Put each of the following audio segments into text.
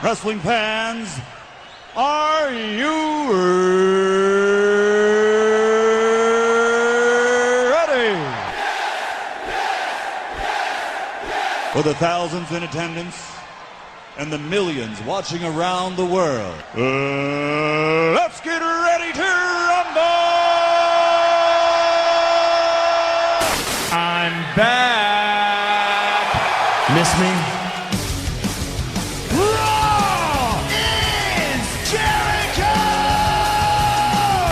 Wrestling fans, are you ready? For the thousands in attendance and the millions watching around the world, let's get ready to rumble! I'm back! Miss me?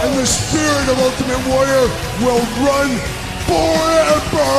And the spirit of Ultimate Warrior will run forever!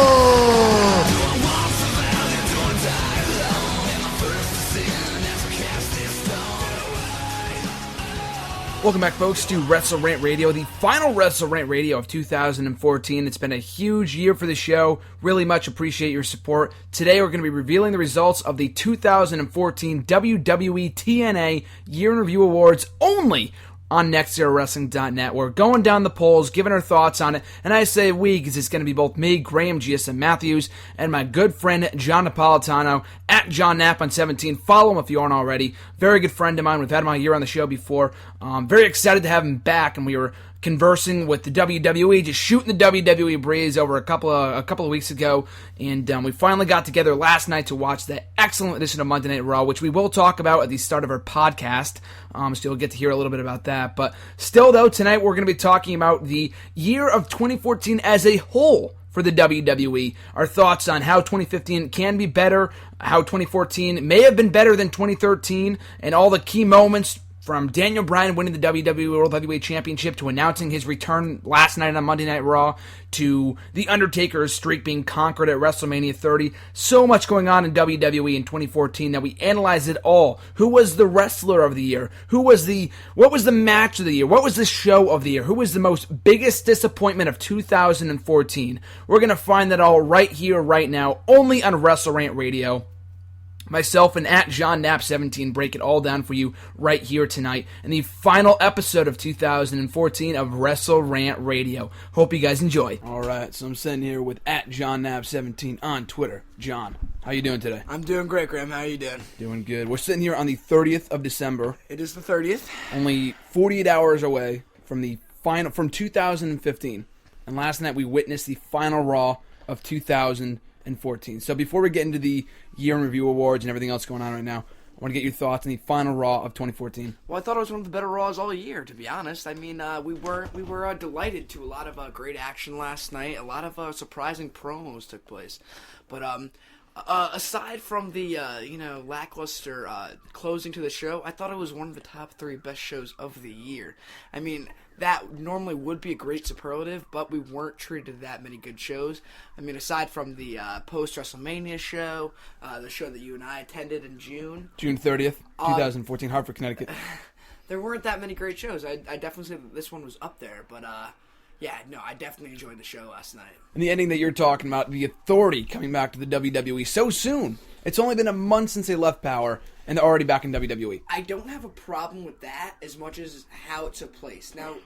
Welcome back, folks, to WrestleRant Radio, the final WrestleRant Radio of 2014. It's been a huge year for the show. Really much appreciate your support. Today, we're going to be revealing the results of the 2014 WWE TNA Year in Review Awards only on NextEraWrestling.net. We're going down the polls, giving our thoughts on it, and I say we because it's going to be both me, Graham GSM Matthews, and my good friend John Napolitano at John Knapp on 17. Follow him if you aren't already. Very good friend of mine. We've had him on a year on the show before. Very excited to have him back, and we were conversing with the WWE, just shooting the WWE breeze over a couple of weeks ago, and we finally got together last night to watch that excellent edition of Monday Night Raw, which we will talk about at the start of our podcast, so you'll get to hear a little bit about that. But still, though, tonight we're going to be talking about the year of 2014 as a whole for the WWE, our thoughts on how 2015 can be better, how 2014 may have been better than 2013, and all the key moments from Daniel Bryan winning the WWE World Heavyweight Championship to announcing his return last night on Monday Night Raw to The Undertaker's streak being conquered at WrestleMania 30. So much going on in WWE in 2014 that we analyzed it all. Who was the wrestler of the year? What was the match of the year? What was the show of the year? Who was the most biggest disappointment of 2014? We're going to find that all right here, right now, only on WrestleRant Radio. Myself and at John Knapp 17 break it all down for you right here tonight in the final episode of 2014 of WrestleRant Radio. Hope you guys enjoy. Alright, so I'm sitting here with at John Knapp 17 on Twitter. John, how you doing today? I'm doing great, Graham. How are you doing? Doing good. We're sitting here on the 30th of December. It is the 30th. Only 48 hours away from 2015. And last night we witnessed the final Raw of 2014. So before we get into the Year in Review Awards and everything else going on right now, I want to get your thoughts on the final Raw of 2014. Well, I thought it was one of the better Raws all year, to be honest. I mean, we were delighted to a lot of great action last night. A lot of surprising promos took place. But aside from the lackluster closing to the show, I thought it was one of the top 3 best shows of the year. I mean, that normally would be a great superlative, but we weren't treated to that many good shows. I mean, aside from the post-WrestleMania show, the show that you and I attended in June 30th, 2014, Hartford, Connecticut. There weren't that many great shows. I definitely say that this one was up there, but yeah, no, I definitely enjoyed the show last night. And the ending that you're talking about, the Authority coming back to the WWE so soon. It's only been a month since they left Power, and they're already back in WWE. I don't have a problem with that as much as how it took place. Now,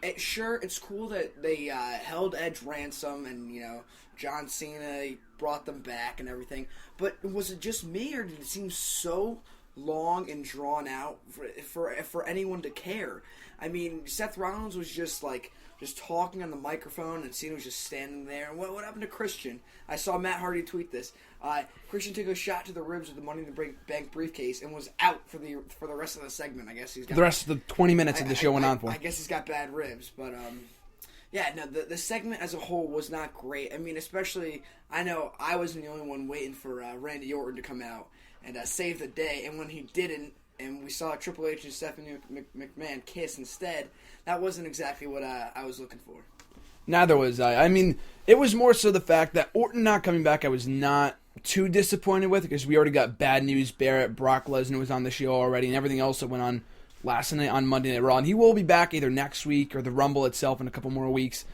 it's cool that they held Edge ransom and, John Cena brought them back and everything. But was it just me, or did it seem so long and drawn out for anyone to care? I mean, Seth Rollins was just talking on the microphone, and Cena was just standing there. And what happened to Christian? I saw Matt Hardy tweet this. Christian took a shot to the ribs with the Money in the Bank briefcase and was out for the rest of the segment. I guess he's got the rest of the 20 minutes of the show went on for. I guess he's got bad ribs, but yeah, no, the segment as a whole was not great. I mean, especially, I know I wasn't the only one waiting for Randy Orton to come out and save the day, and when he didn't, and we saw Triple H and Stephanie McMahon kiss instead, that wasn't exactly what I was looking for. Neither was I. I mean, it was more so the fact that Orton not coming back I was not too disappointed with, because we already got Bad News Barrett, Brock Lesnar was on the show already, and everything else that went on last night on Monday Night Raw. And he will be back either next week or the Rumble itself in a couple more weeks.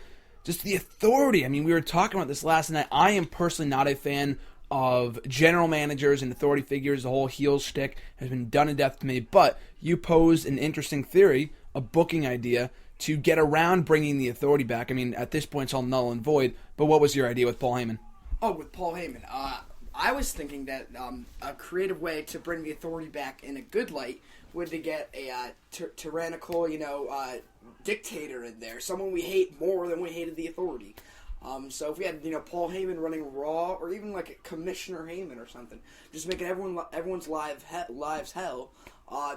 Just the Authority. I mean, we were talking about this last night. I am personally not a fan of general managers and authority figures. The whole heel shtick has been done to death to me. But you posed an interesting theory, a booking idea, to get around bringing the Authority back. I mean, at this point, it's all null and void. But what was your idea with Paul Heyman? Oh, with Paul Heyman. I was thinking that a creative way to bring the Authority back in a good light would to get a tyrannical, dictator in there, someone we hate more than we hated the Authority. So if we had, Paul Heyman running Raw, or even like Commissioner Heyman or something, just making everyone's lives hell,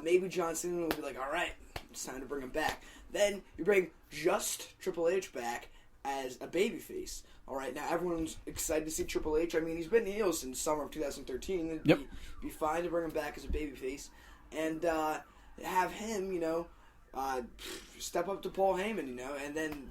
maybe John Cena would be like, all right, it's time to bring him back. Then you bring just Triple H back as a babyface. All right, now everyone's excited to see Triple H. I mean, he's been heel since summer of 2013. It'd be fine to bring him back as a babyface, and have him, step up to Paul Heyman, and then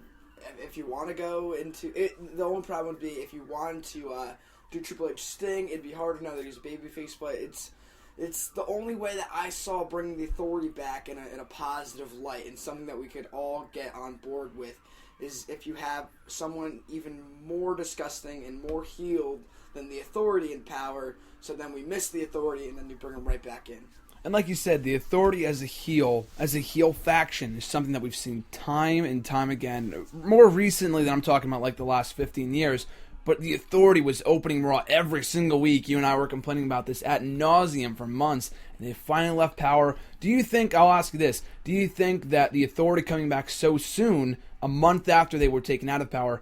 if you want to go into it, the only problem would be if you wanted to do Triple H Sting, it'd be harder now that he's a babyface, but it's the only way that I saw bringing the Authority back in a positive light, and something that we could all get on board with, is if you have someone even more disgusting and more healed than the Authority in power, so then we miss the Authority and then you bring them right back in. And like you said, the Authority as a heel faction is something that we've seen time and time again. More recently than I'm talking about like the last 15 years, but the Authority was opening Raw every single week. You and I were complaining about this ad nauseum for months, and they finally left power. I'll ask you this, do you think that the Authority coming back so soon, a month after they were taken out of power,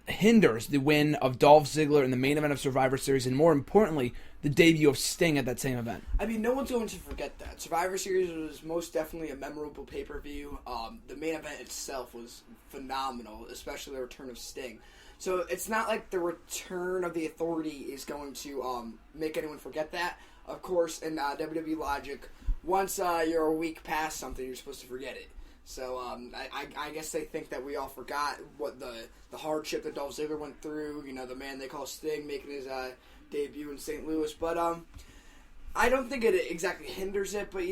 hinders the win of Dolph Ziggler in the main event of Survivor Series, and more importantly, the debut of Sting at that same event? I mean, no one's going to forget that. Survivor Series was most definitely a memorable pay-per-view. The main event itself was phenomenal, especially the return of Sting. So it's not like the return of the Authority is going to make anyone forget that. Of course, in WWE logic, once you're a week past something, you're supposed to forget it. So I guess they think that we all forgot what the hardship that Dolph Ziggler went through. The man they call Sting making his debut in St. Louis. But I don't think it exactly hinders it. But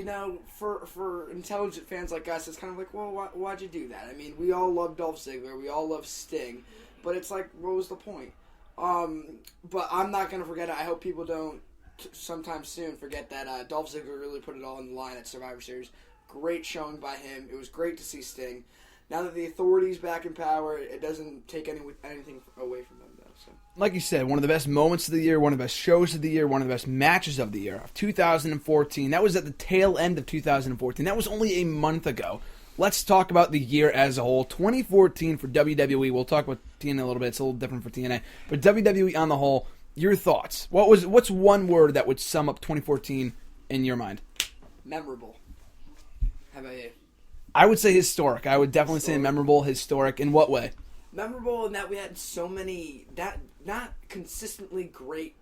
for intelligent fans like us, it's kind of like, well, why'd you do that? I mean, we all love Dolph Ziggler, we all love Sting, but it's like, what was the point? But I'm not gonna forget it. I hope people don't sometime soon forget that Dolph Ziggler really put it all on the line at Survivor Series. Great showing by him. It was great to see Sting. Now that the Authority's back in power, it doesn't take anything away from them, though. So, like you said, one of the best moments of the year, one of the best shows of the year, one of the best matches of the year of 2014. That was at the tail end of 2014. That was only a month ago. Let's talk about the year as a whole. 2014 for WWE. We'll talk about TNA a little bit. It's a little different for TNA. But WWE on the whole, your thoughts. What's one word that would sum up 2014 in your mind? Memorable. How about you? I would say historic. I would definitely say memorable, historic. In what way? Memorable in that we had so many, not consistently great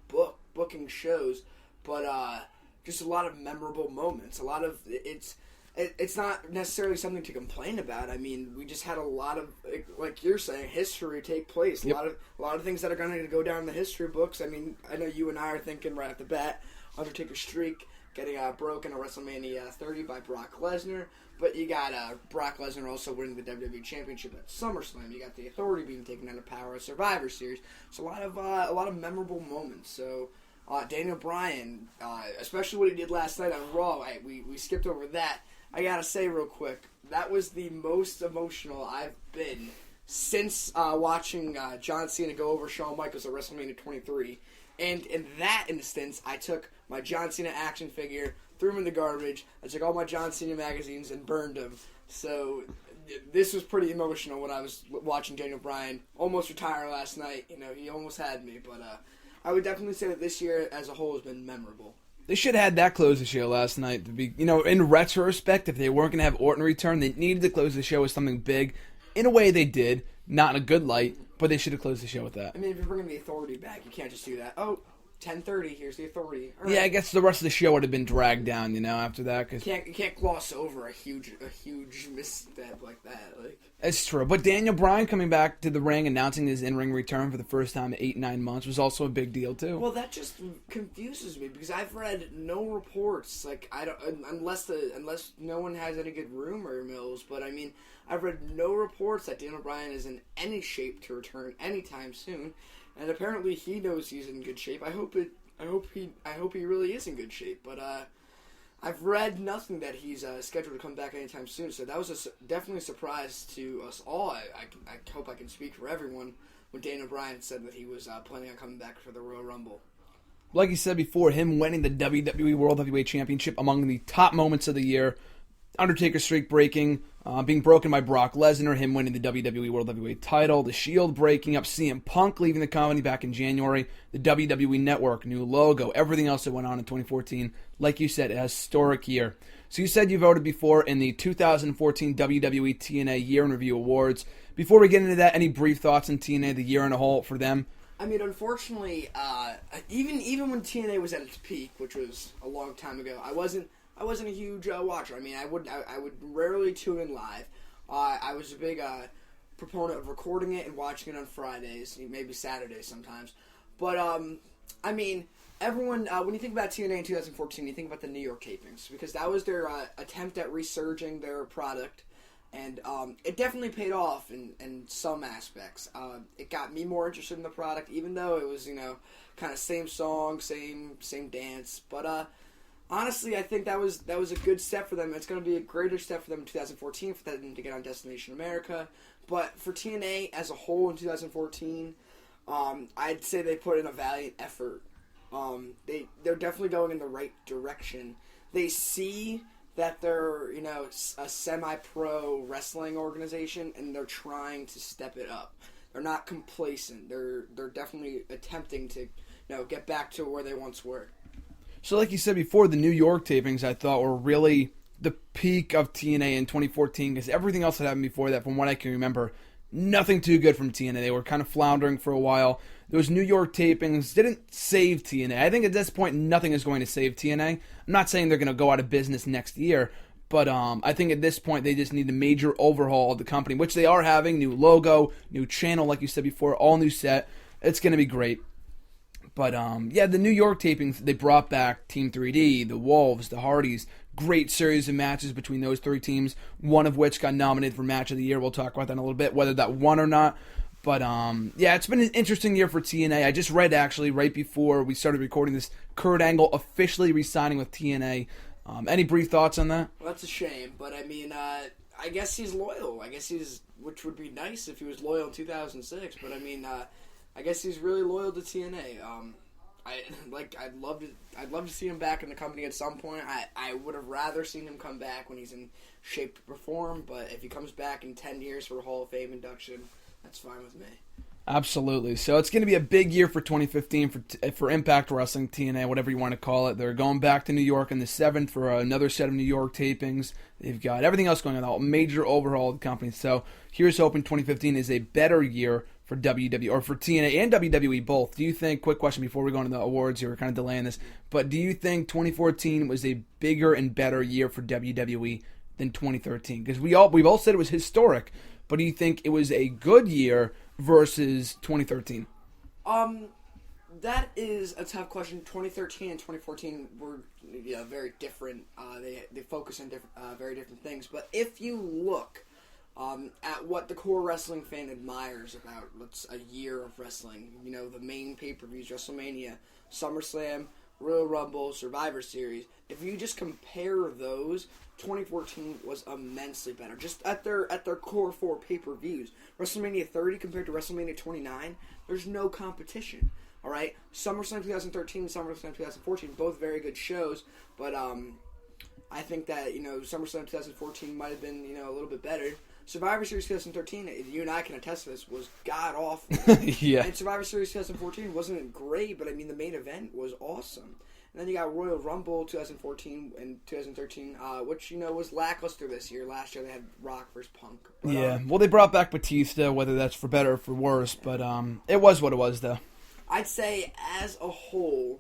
booking shows, but just a lot of memorable moments. A lot of it's not necessarily something to complain about. I mean, we just had a lot of, like you're saying, history take place. Yep. A lot of things that are going to go down in the history books. I mean, I know you and I are thinking right off the bat, Undertaker's streak getting broken at WrestleMania 30 by Brock Lesnar, but you got Brock Lesnar also winning the WWE Championship at SummerSlam. You got the Authority being taken out of power at Survivor Series. So a lot of memorable moments. So Daniel Bryan, especially what he did last night on Raw, we skipped over that. I gotta say real quick, that was the most emotional I've been since watching John Cena go over Shawn Michaels at WrestleMania 23. And in that instance, I took my John Cena action figure, threw him in the garbage. I took all my John Cena magazines and burned them. So this was pretty emotional when I was watching Daniel Bryan almost retire last night. He almost had me. But I would definitely say that this year as a whole has been memorable. They should have had that close the show last night. To be, in retrospect, if they weren't going to have Orton return, they needed to close the show with something big. In a way, they did. Not in a good light, but they should have closed the show with that. I mean, if you're bringing the Authority back, you can't just do that. Oh, 10:30, here's the Authority. All right. Yeah, I guess the rest of the show would have been dragged down, after that. Cause you can't gloss over a huge misstep like that. It's true. But Daniel Bryan coming back to the ring, announcing his in-ring return for the first time in 8-9 months was also a big deal too. Well, that just confuses me because I've read no reports, unless no one has any good rumor mills. But I mean, I've read no reports that Daniel Bryan is in any shape to return anytime soon. And apparently he knows he's in good shape. I hope he really is in good shape. But I've read nothing that he's scheduled to come back anytime soon. So that was definitely a surprise to us all. I hope I can speak for everyone. when Daniel Bryan said that he was planning on coming back for the Royal Rumble. Like you said before, him winning the WWE World Heavyweight Championship among the top moments of the year. Undertaker's streak breaking, being broken by Brock Lesnar, him winning the WWE World Heavyweight title, the Shield breaking up, CM Punk leaving the company back in January, the WWE Network, new logo, everything else that went on in 2014. Like you said, a historic year. So you said you voted before in the 2014 WWE TNA Year in Review Awards. Before we get into that, any brief thoughts on TNA, the year in a whole for them? I mean, unfortunately, even when TNA was at its peak, which was a long time ago, I wasn't a huge watcher. I mean, I would rarely tune in live. I was a big proponent of recording it and watching it on Fridays, maybe Saturdays sometimes. But I mean, everyone when you think about TNA in 2014, you think about the New York tapings because that was their attempt at resurging their product, and it definitely paid off in some aspects. It got me more interested in the product, even though it was kind of same song, same dance, but. Honestly, I think that was a good step for them. It's going to be a greater step for them in 2014 for them to get on Destination America. But for TNA as a whole in 2014, I'd say they put in a valiant effort. They're definitely going in the right direction. They see that they're a semi-pro wrestling organization, and they're trying to step it up. They're not complacent. They're definitely attempting to get back to where they once were. So like you said before, the New York tapings I thought were really the peak of TNA in 2014 because everything else that happened before that, from what I can remember, nothing too good from TNA. They were kind of floundering for a while. Those New York tapings didn't save TNA. I think at this point, nothing is going to save TNA. I'm not saying they're going to go out of business next year, but I think at this point, they just need a major overhaul of the company, which they are having. New logo, new channel, like you said before, all new set. It's going to be great. But, the New York tapings, they brought back Team 3D, the Wolves, the Hardys. Great series of matches between those three teams, one of which got nominated for Match of the Year. We'll talk about that in a little bit, whether that won or not. But, it's been an interesting year for TNA. I just read, actually, right before we started recording this, Kurt Angle officially re-signing with TNA. Any brief thoughts on that? Well, that's a shame, but, I mean, I guess he's loyal. Which would be nice if he was loyal in 2006, but, I mean, I guess he's really loyal to TNA. I'd love to see him back in the company at some point. I would have rather seen him come back when he's in shape to perform, but if he comes back in 10 years for a Hall of Fame induction, that's fine with me. Absolutely. So it's going to be a big year for 2015 for Impact Wrestling, TNA, whatever you want to call it. They're going back to New York on the 7th for another set of New York tapings. They've got everything else going on, a major overhaul of the company. So here's hoping 2015 is a better year for WWE, or for TNA and WWE both. Do you think, quick question before we go into the awards here, we're kind of delaying this, but do you think 2014 was a bigger and better year for WWE than 2013? Because we've all said it was historic, but do you think it was a good year versus 2013? That is a tough question. 2013 and 2014 were very different. They focus on very different things. But if you look at what the core wrestling fan admires about a year of wrestling, the main pay-per-views, WrestleMania, SummerSlam, Royal Rumble, Survivor Series, if you just compare those, 2014 was immensely better. Just at their core four pay-per-views. WrestleMania 30 compared to WrestleMania 29, there's no competition. All right? SummerSlam 2013 and SummerSlam 2014, both very good shows, but I think that, SummerSlam 2014 might have been, a little bit better. Survivor Series 2013, you and I can attest to this, was god-awful. Yeah. And Survivor Series 2014 wasn't great, but, the main event was awesome. And then you got Royal Rumble 2014 and 2013, which, was lackluster this year. Last year they had Rock versus Punk. But, yeah, well, they brought back Batista, whether that's for better or for worse, but it was what it was, though. I'd say, as a whole,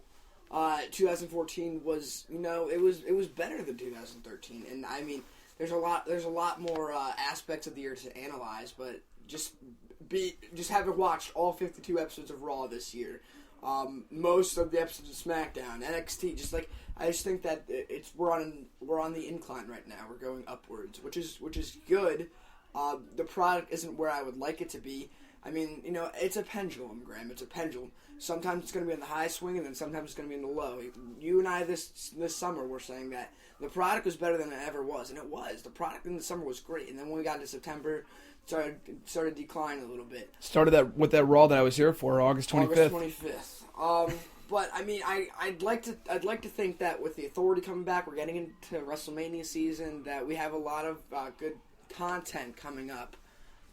2014 was, it was better than 2013. And, there's a lot more aspects of the year to analyze, but just having watched all 52 episodes of Raw this year, most of the episodes of SmackDown, NXT, I just think that we're on the incline right now. We're going upwards, which is good. The product isn't where I would like it to be. It's a pendulum, Graham. It's a pendulum. Sometimes it's going to be in the high swing, and then sometimes it's going to be in the low. You and I this summer were saying that the product was better than it ever was, and it was. The product in the summer was great, and then when we got into September, started declining a little bit. Started that with that Raw that I was here for, August 25th. August 25th. But I mean, I'd like to think that with the Authority coming back, we're getting into WrestleMania season, that we have a lot of good content coming up.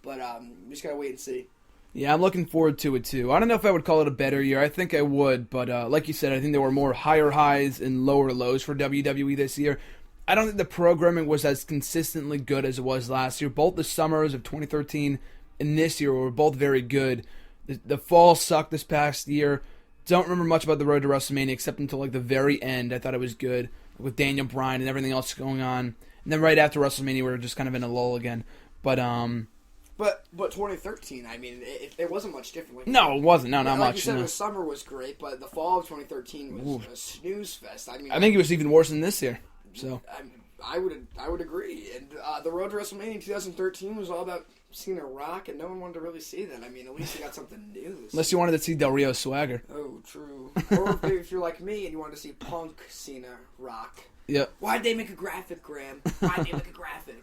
But we just gotta wait and see. Yeah, I'm looking forward to it too. I don't know if I would call it a better year. I think I would, but like you said, I think there were more higher highs and lower lows for WWE this year. I don't think the programming was as consistently good as it was last year. Both the summers of 2013 and this year were both very good. The fall sucked this past year. Don't remember much about the road to WrestleMania except until like the very end. I thought it was good with Daniel Bryan and everything else going on. And then right after WrestleMania, we were just kind of in a lull again. But 2013, I mean, it wasn't much different. No, it wasn't. No, not much. Like you said, no. the summer was great, but the fall of 2013 was a snooze fest. I mean, I think it was even worse than this year. So I would agree. And the road to WrestleMania in 2013 was all about seeing a Rock, and no one wanted to really see that. I mean, at least you got something new. Unless you wanted to see Del Rio's swagger. Oh, true. Or if you're like me and you wanted to see Punk, Cena, Rock. Yep. Why'd they make a graphic, Graham? Why'd they make a graphic?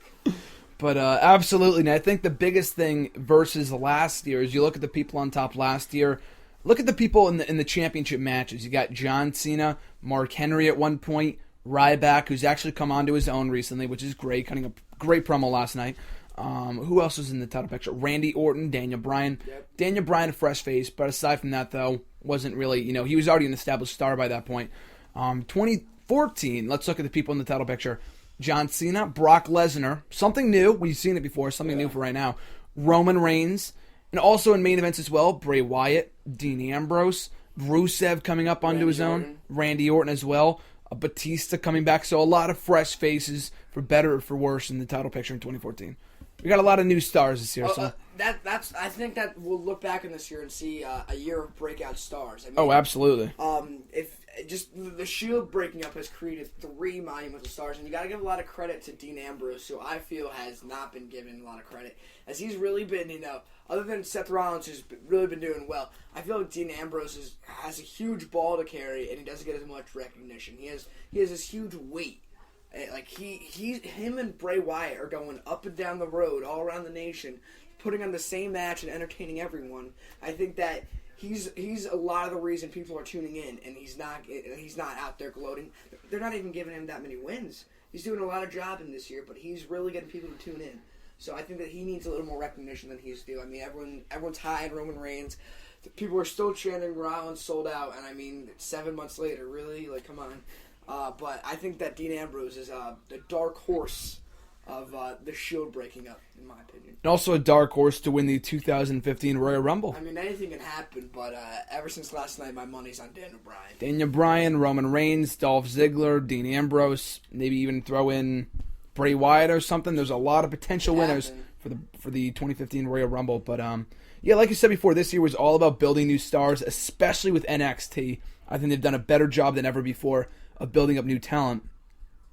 But absolutely, and I think the biggest thing versus last year is you look at the people on top last year. Look at the people in the championship matches. You got John Cena, Mark Henry at one point, Ryback, who's actually come onto his own recently, which is great, cutting a great promo last night. Who else was in the title picture? Randy Orton, Daniel Bryan. Yep. Daniel Bryan, a fresh face, but aside from that, though, wasn't really, he was already an established star by that point. 2014, let's look at the people in the title picture. John Cena, Brock Lesnar, something new. We've seen it before, something new for right now. Roman Reigns, and also in main events as well, Bray Wyatt, Dean Ambrose, Rusev coming up onto his own, Randy Orton as well, Batista coming back. So a lot of fresh faces, for better or for worse, in the title picture in 2014. We got a lot of new stars this year. I think that we'll look back in this year and see a year of breakout stars. I Oh, mean, absolutely. If just the Shield breaking up has created 3 monumental stars, and you got to give a lot of credit to Dean Ambrose, who I feel has not been given a lot of credit, as he's really been, other than Seth Rollins, who's really been doing well. I feel like Dean Ambrose has a huge ball to carry, and he doesn't get as much recognition. He has this huge weight. Like him and Bray Wyatt are going up and down the road, all around the nation, putting on the same match and entertaining everyone. I think that he's a lot of the reason people are tuning in, and he's not out there gloating. They're not even giving him that many wins. He's doing a lot of job in this year, but he's really getting people to tune in. So I think that he needs a little more recognition than he's due. I mean, everyone's high on Roman Reigns. People are still chanting Rollins sold out, and I mean, 7 months later, really? Like, come on. But I think that Dean Ambrose is the dark horse of the Shield breaking up, in my opinion. And also a dark horse to win the 2015 Royal Rumble. I mean, anything can happen, but ever since last night, my money's on Daniel Bryan. Daniel Bryan, Roman Reigns, Dolph Ziggler, Dean Ambrose, maybe even throw in Bray Wyatt or something. There's a lot of potential winners for the 2015 Royal Rumble. But yeah, like you said before, this year was all about building new stars, especially with NXT. I think they've done a better job than ever before of building up new talent.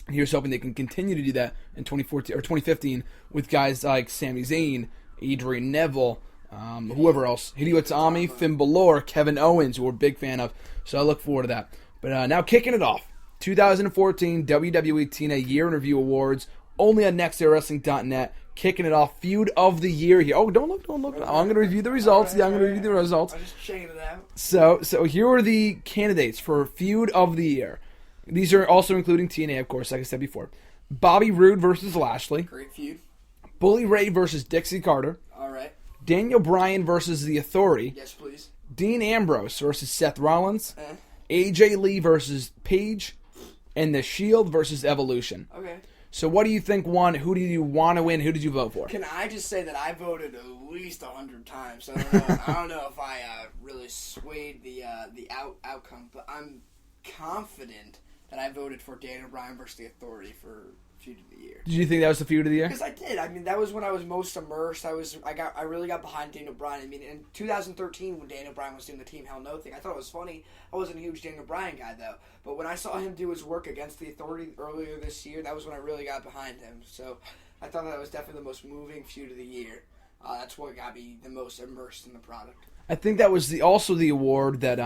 And here's hoping they can continue to do that in 2014 or 2015 with guys like Sami Zayn, Adrian Neville, whoever else, Hideo Itami, Finn Balor, Kevin Owens, who we're a big fan of. So I look forward to that. But now kicking it off, 2014 WWE TNA Year in Review Awards, only on nextairawrestling.net. Kicking it off, Feud of the Year here. Oh, don't look. I'm going to review the results. I'm going to review the results. I'm just checking it out. So here are the candidates for Feud of the Year. These are also including TNA, of course, like I said before. Bobby Roode versus Lashley. Great feud. Bully Ray versus Dixie Carter. All right. Daniel Bryan versus The Authority. Yes, please. Dean Ambrose versus Seth Rollins. AJ Lee versus Paige. And The Shield versus Evolution. Okay. So what do you think won? Who do you want to win? Who did you vote for? Can I just say that I voted at least 100 times? So I don't know if I really swayed the outcome, but I'm confident that I voted for Daniel Bryan versus The Authority for Feud of the Year. Did you think that was the Feud of the Year? Because I did. I mean, that was when I was most immersed. I really got behind Daniel Bryan. I mean, in 2013 when Daniel Bryan was doing the Team Hell No thing, I thought it was funny. I wasn't a huge Daniel Bryan guy though, but when I saw him do his work against The Authority earlier this year, that was when I really got behind him. So I thought that was definitely the most moving Feud of the Year. That's what got me the most immersed in the product. I think that was also the award that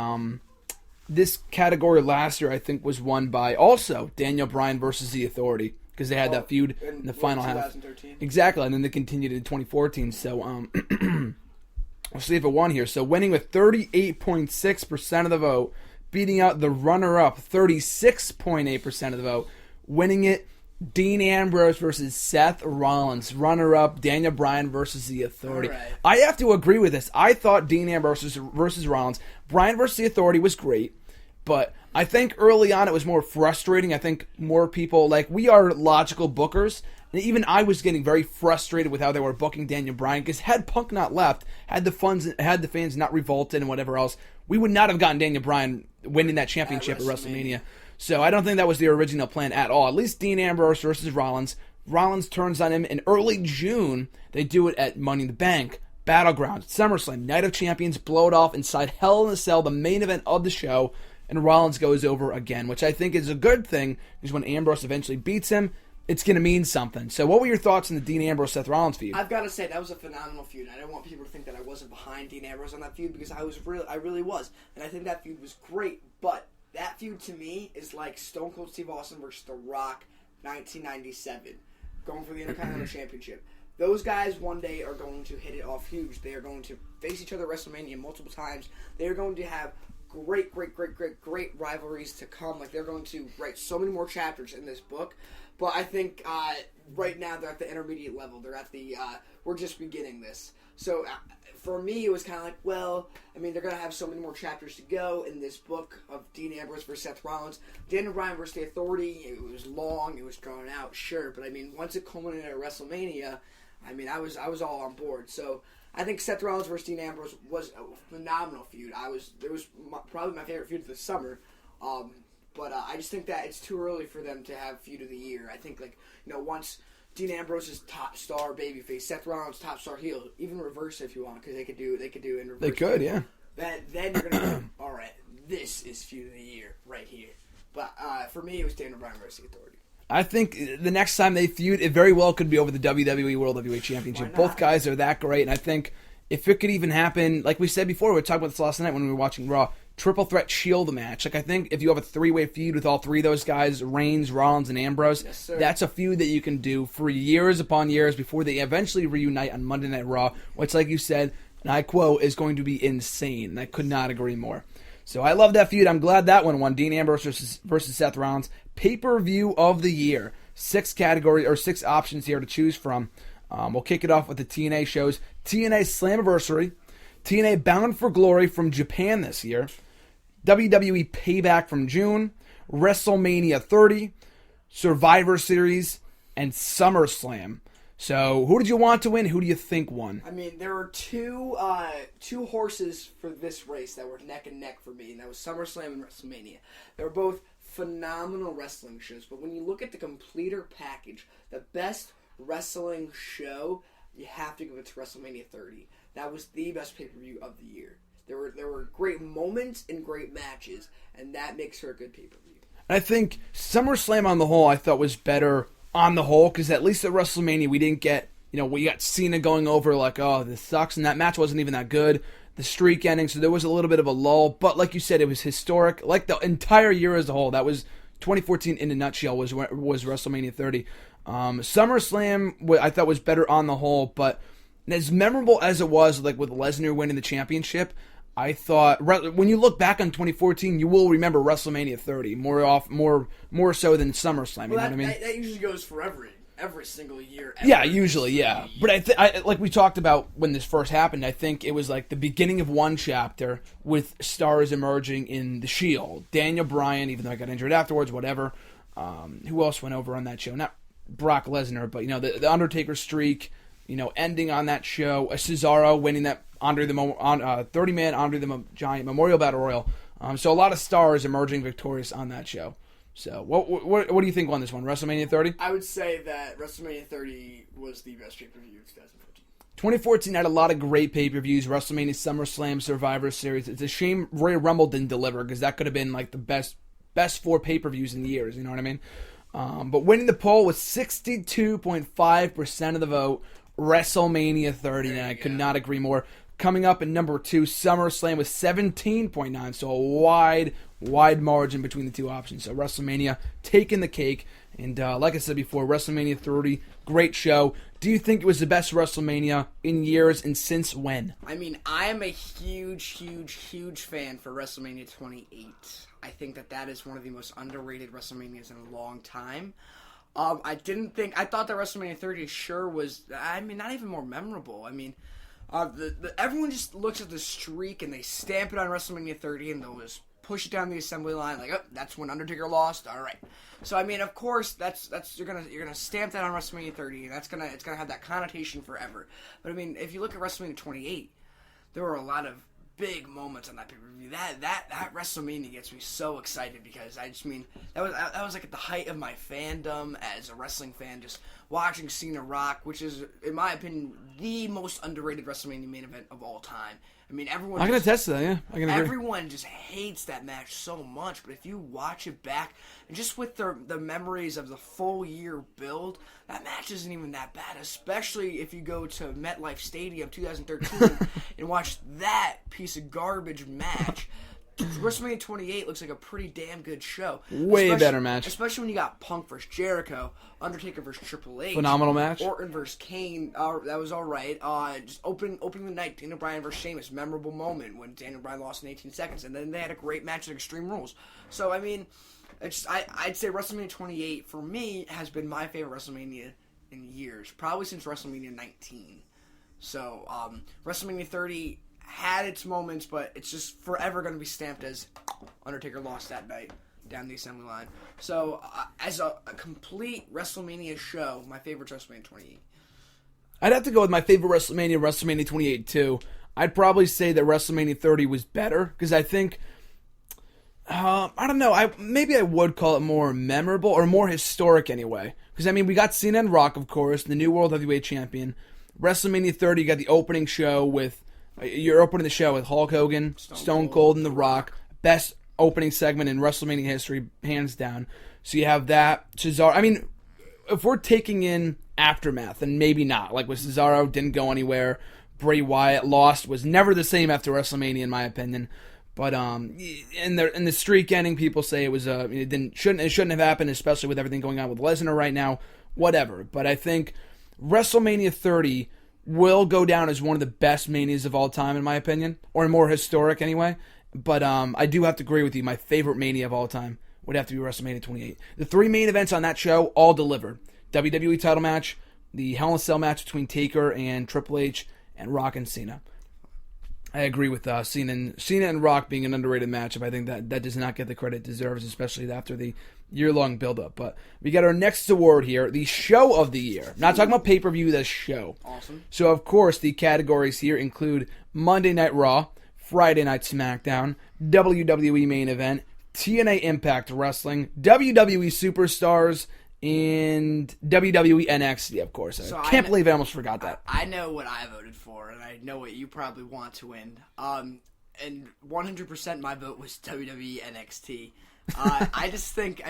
this category last year, I think, was won by also Daniel Bryan versus The Authority, because they had that feud in the final half. Exactly, and then they continued in 2014. So, we'll see if it won here. So, winning with 38.6% of the vote, beating out the runner-up, 36.8% of the vote, winning it, Dean Ambrose versus Seth Rollins. Runner-up, Daniel Bryan versus The Authority. Right. I have to agree with this. I thought Dean Ambrose versus Rollins. Bryan versus The Authority was great, but I think early on it was more frustrating. I think more people, like, we are logical bookers, and even I was getting very frustrated with how they were booking Daniel Bryan, because had Punk not left, had the fans not revolted and whatever else, we would not have gotten Daniel Bryan winning that championship at WrestleMania. So I don't think that was the original plan at all. At least Dean Ambrose versus Rollins. Rollins turns on him in early June. They do it at Money in the Bank, Battleground, SummerSlam, Night of Champions, blow it off inside Hell in a Cell, the main event of the show, and Rollins goes over again, which I think is a good thing, because when Ambrose eventually beats him, it's going to mean something. So what were your thoughts on the Dean Ambrose-Seth Rollins feud? I've got to say, that was a phenomenal feud. I don't want people to think that I wasn't behind Dean Ambrose on that feud, because I really was. And I think that feud was great, but that feud to me is like Stone Cold Steve Austin versus The Rock 1997, going for the Intercontinental Championship. Those guys one day are going to hit it off huge. They are going to face each other at WrestleMania multiple times. They are going to have great rivalries to come. Like, they're going to write so many more chapters in this book. But I think right now they're at the intermediate level. They're at the we're just beginning this. So for me, it was kind of like, well, I mean, they're going to have so many more chapters to go in this book of Dean Ambrose versus Seth Rollins. Daniel Bryan versus The Authority, it was long, it was drawn out, sure. But, I mean, once it culminated at WrestleMania, I mean, I was all on board. So I think Seth Rollins versus Dean Ambrose was a phenomenal feud. It was probably my favorite feud of the summer. But I just think that it's too early for them to have feud of the year. I think, like, you know, once Dean Ambrose is top star babyface, Seth Rollins top star heel, even reverse if you want, because they could do in reverse. They could, too. Yeah. Then you're gonna go, all right, this is feud of the year right here. But for me, it was Daniel Bryan versus The Authority. I think the next time they feud, it very well could be over the WWE World Heavyweight Championship. Both guys are that great, and I think if it could even happen, like we said before, we were talking about this last night when we were watching Raw, triple threat Shield match. Like, I think if you have a three-way feud with all three of those guys, Reigns, Rollins, and Ambrose, yes, that's a feud that you can do for years upon years before they eventually reunite on Monday Night Raw, which, like you said, and I quote, is going to be insane. And I could not agree more. So I love that feud. I'm glad that one won. Dean Ambrose versus Seth Rollins. Pay-per-view of the year. 6 options here to choose from. We'll kick it off with the TNA shows. TNA Slammiversary. TNA Bound for Glory from Japan this year. WWE Payback from June. WrestleMania 30. Survivor Series. And SummerSlam. So, who did you want to win? Who do you think won? I mean, there were two horses for this race that were neck and neck for me, and that was SummerSlam and WrestleMania. They were both phenomenal wrestling shows, but when you look at the completer package, the best wrestling show, you have to give it to WrestleMania 30. That was the best pay-per-view of the year. There were great moments and great matches, and that makes for a good pay-per-view. I think SummerSlam on the whole I thought was better on the whole, because at least at WrestleMania we didn't get, we got Cena going over like, oh, this sucks, and that match wasn't even that good. The streak ending, so there was a little bit of a lull, but like you said, it was historic. Like the entire year as a whole, that was 2014 in a nutshell was WrestleMania 30. SummerSlam I thought was better on the whole, but as memorable as it was, like with Lesnar winning the championship, I thought when you look back on 2014, you will remember WrestleMania 30 more so than SummerSlam. You know what I mean? That usually goes for every single year. Yeah, usually, yeah. But I like we talked about when this first happened, I think it was like the beginning of one chapter with stars emerging in the Shield. Daniel Bryan, even though I got injured afterwards, whatever. Who else went over on that show? Not Brock Lesnar, but the Undertaker streak. Ending on that show. Cesaro winning that 30-man Andre the Giant Memorial Battle Royal. So a lot of stars emerging victorious on that show. So what do you think won this one? WrestleMania 30? I would say that WrestleMania 30 was the best pay-per-view of 2014. 2014 had a lot of great pay-per-views. WrestleMania, SummerSlam, Survivor Series. It's a shame Royal Rumble didn't deliver, because that could have been like the best 4 pay-per-views in years. You know what I mean? But winning the poll with 62.5% of the vote, WrestleMania 30, and I could not agree more. Coming up in number 2, SummerSlam with 17.9, so a wide margin between the two options. So WrestleMania taking the cake. And like I said before, WrestleMania 30, great show. Do you think it was the best WrestleMania in years, and since when? I mean, I am a huge fan for WrestleMania 28. I think that is one of the most underrated WrestleManias in a long time. I thought that WrestleMania 30 sure was, not even more memorable. Everyone just looks at the streak and they stamp it on WrestleMania 30 and they'll just push it down the assembly line like, oh, that's when Undertaker lost. All right. So of course, that's you're gonna stamp that on WrestleMania 30, and it's gonna have that connotation forever. But if you look at WrestleMania 28, there were a lot of big moments on that pay-per-view. That WrestleMania gets me so excited because that was like at the height of my fandom as a wrestling fan, just watching Cena Rock, which is, in my opinion, the most underrated WrestleMania main event of all time. Everyone. I can attest to that. Yeah, I can agree. Everyone just hates that match so much, but if you watch it back and just with the memories of the full year build, that match isn't even that bad. Especially if you go to MetLife Stadium 2013 and watch that piece of garbage match. WrestleMania 28 looks like a pretty damn good show. Way better match. Especially when you got Punk versus Jericho, Undertaker versus Triple H. Phenomenal match. Orton versus Kane, that was alright. Just opening the night, Daniel Bryan versus Sheamus, memorable moment when Daniel Bryan lost in 18 seconds. And then they had a great match at Extreme Rules. So, I'd say WrestleMania 28, for me, has been my favorite WrestleMania in years. Probably since WrestleMania 19. So, WrestleMania 30 had its moments, but it's just forever going to be stamped as Undertaker lost that night down the assembly line. So, as a complete WrestleMania show, my favorite WrestleMania 28. I'd have to go with my favorite WrestleMania 28 too. I'd probably say that WrestleMania 30 was better because I think, I don't know, maybe I would call it more memorable or more historic anyway. Because we got Cena and Rock, of course, the new World Heavyweight Champion. WrestleMania 30, you got the opening show with. You're opening the show with Hulk Hogan, Stone Cold, and The Rock. Best opening segment in WrestleMania history, hands down. So you have that. Cesaro. If we're taking in Aftermath, then maybe not. Like with Cesaro, didn't go anywhere. Bray Wyatt lost, was never the same after WrestleMania, in my opinion. But in the streak ending, people say it was it shouldn't have happened, especially with everything going on with Lesnar right now. Whatever. But I think WrestleMania 30 will go down as one of the best manias of all time, in my opinion, or more historic anyway. But I do have to agree with you. My favorite mania of all time would have to be WrestleMania 28. The three main events on that show all delivered: WWE title match, the Hell in a Cell match between Taker and Triple H, and Rock and Cena. I agree with Cena and Rock being an underrated matchup. I think that does not get the credit it deserves, especially after the year-long build-up. But we got our next award here, the Show of the Year. Not talking about pay-per-view, the show. Awesome. So, of course, the categories here include Monday Night Raw, Friday Night SmackDown, WWE Main Event, TNA Impact Wrestling, WWE Superstars, and WWE NXT, of course. So I can't believe I almost forgot that. I know what I voted for, and I know what you probably want to win. And 100% my vote was WWE NXT. I just think,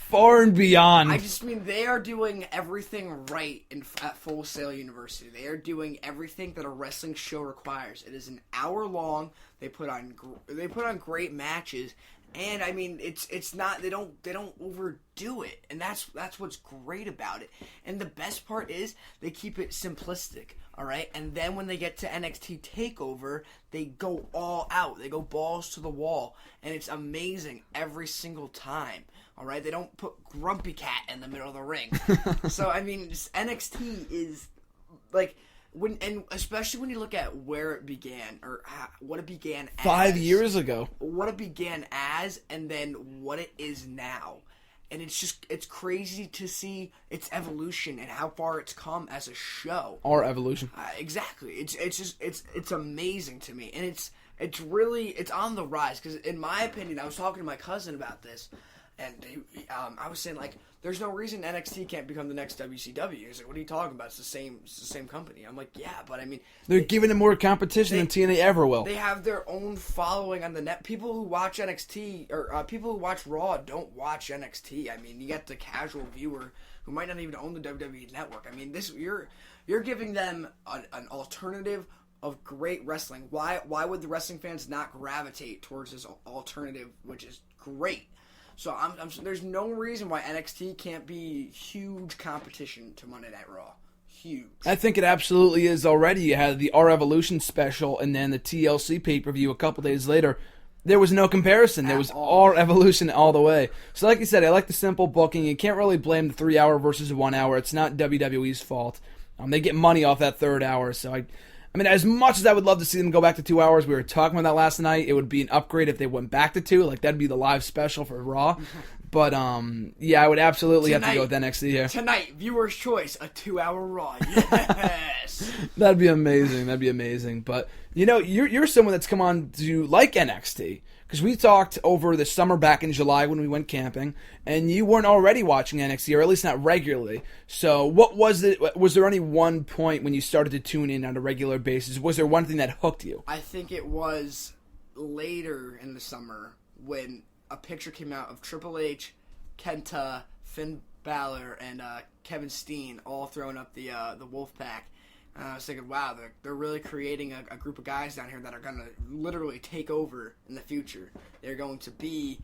far and beyond. They are doing everything right at Full Sail University. They are doing everything that a wrestling show requires. It is an hour long. They put on great matches. And it's not, they don't overdo it, and that's what's great about it. And the best part is they keep it simplistic, all right. And then when they get to NXT Takeover, they go all out, they go balls to the wall, and it's amazing every single time. All right, they don't put Grumpy Cat in the middle of the ring. So NXT is like. Especially when you look at where it began, or what it began as. 5 years ago. What it began as, and then what it is now. And it's crazy to see its evolution and how far it's come as a show. Our evolution. Exactly. It's amazing to me. And it's on the rise. Because in my opinion, I was talking to my cousin about this. And I was saying, there's no reason NXT can't become the next WCW. He's like, what are you talking about? It's the same company. I'm like, yeah, but they're giving it more competition than TNA ever will. They have their own following on the net. People who watch NXT, or people who watch Raw don't watch NXT. You get the casual viewer who might not even own the WWE Network. You're giving them an alternative of great wrestling. Why would the wrestling fans not gravitate towards this alternative, which is great. So there's no reason why NXT can't be huge competition to Monday Night Raw. Huge. I think it absolutely is already. You had the R Evolution special and then the TLC pay-per-view a couple days later. There was no comparison. There was R Evolution all the way. So like you said, I like the simple booking. You can't really blame the 3 hour versus 1 hour. It's not WWE's fault. They get money off that third hour. So I mean, as much as I would love to see them go back to 2 hours, we were talking about that last night. It would be an upgrade if they went back to 2. Like, that'd be the live special for Raw. But, yeah, I would absolutely have to go with NXT here. Tonight, viewer's choice, a 2 hour Raw. Yes! That'd be amazing. But, you're someone that's come on to like NXT. Because we talked over the summer back in July when we went camping, and you weren't already watching NXT, or at least not regularly. So what was it? Was there any one point when you started to tune in on a regular basis? Was there one thing that hooked you? I think it was later in the summer when a picture came out of Triple H, Kenta, Finn Balor, and Kevin Steen all throwing up the Wolfpack. I was thinking, wow, they're really creating a group of guys down here that are going to literally take over in the future. They're going to be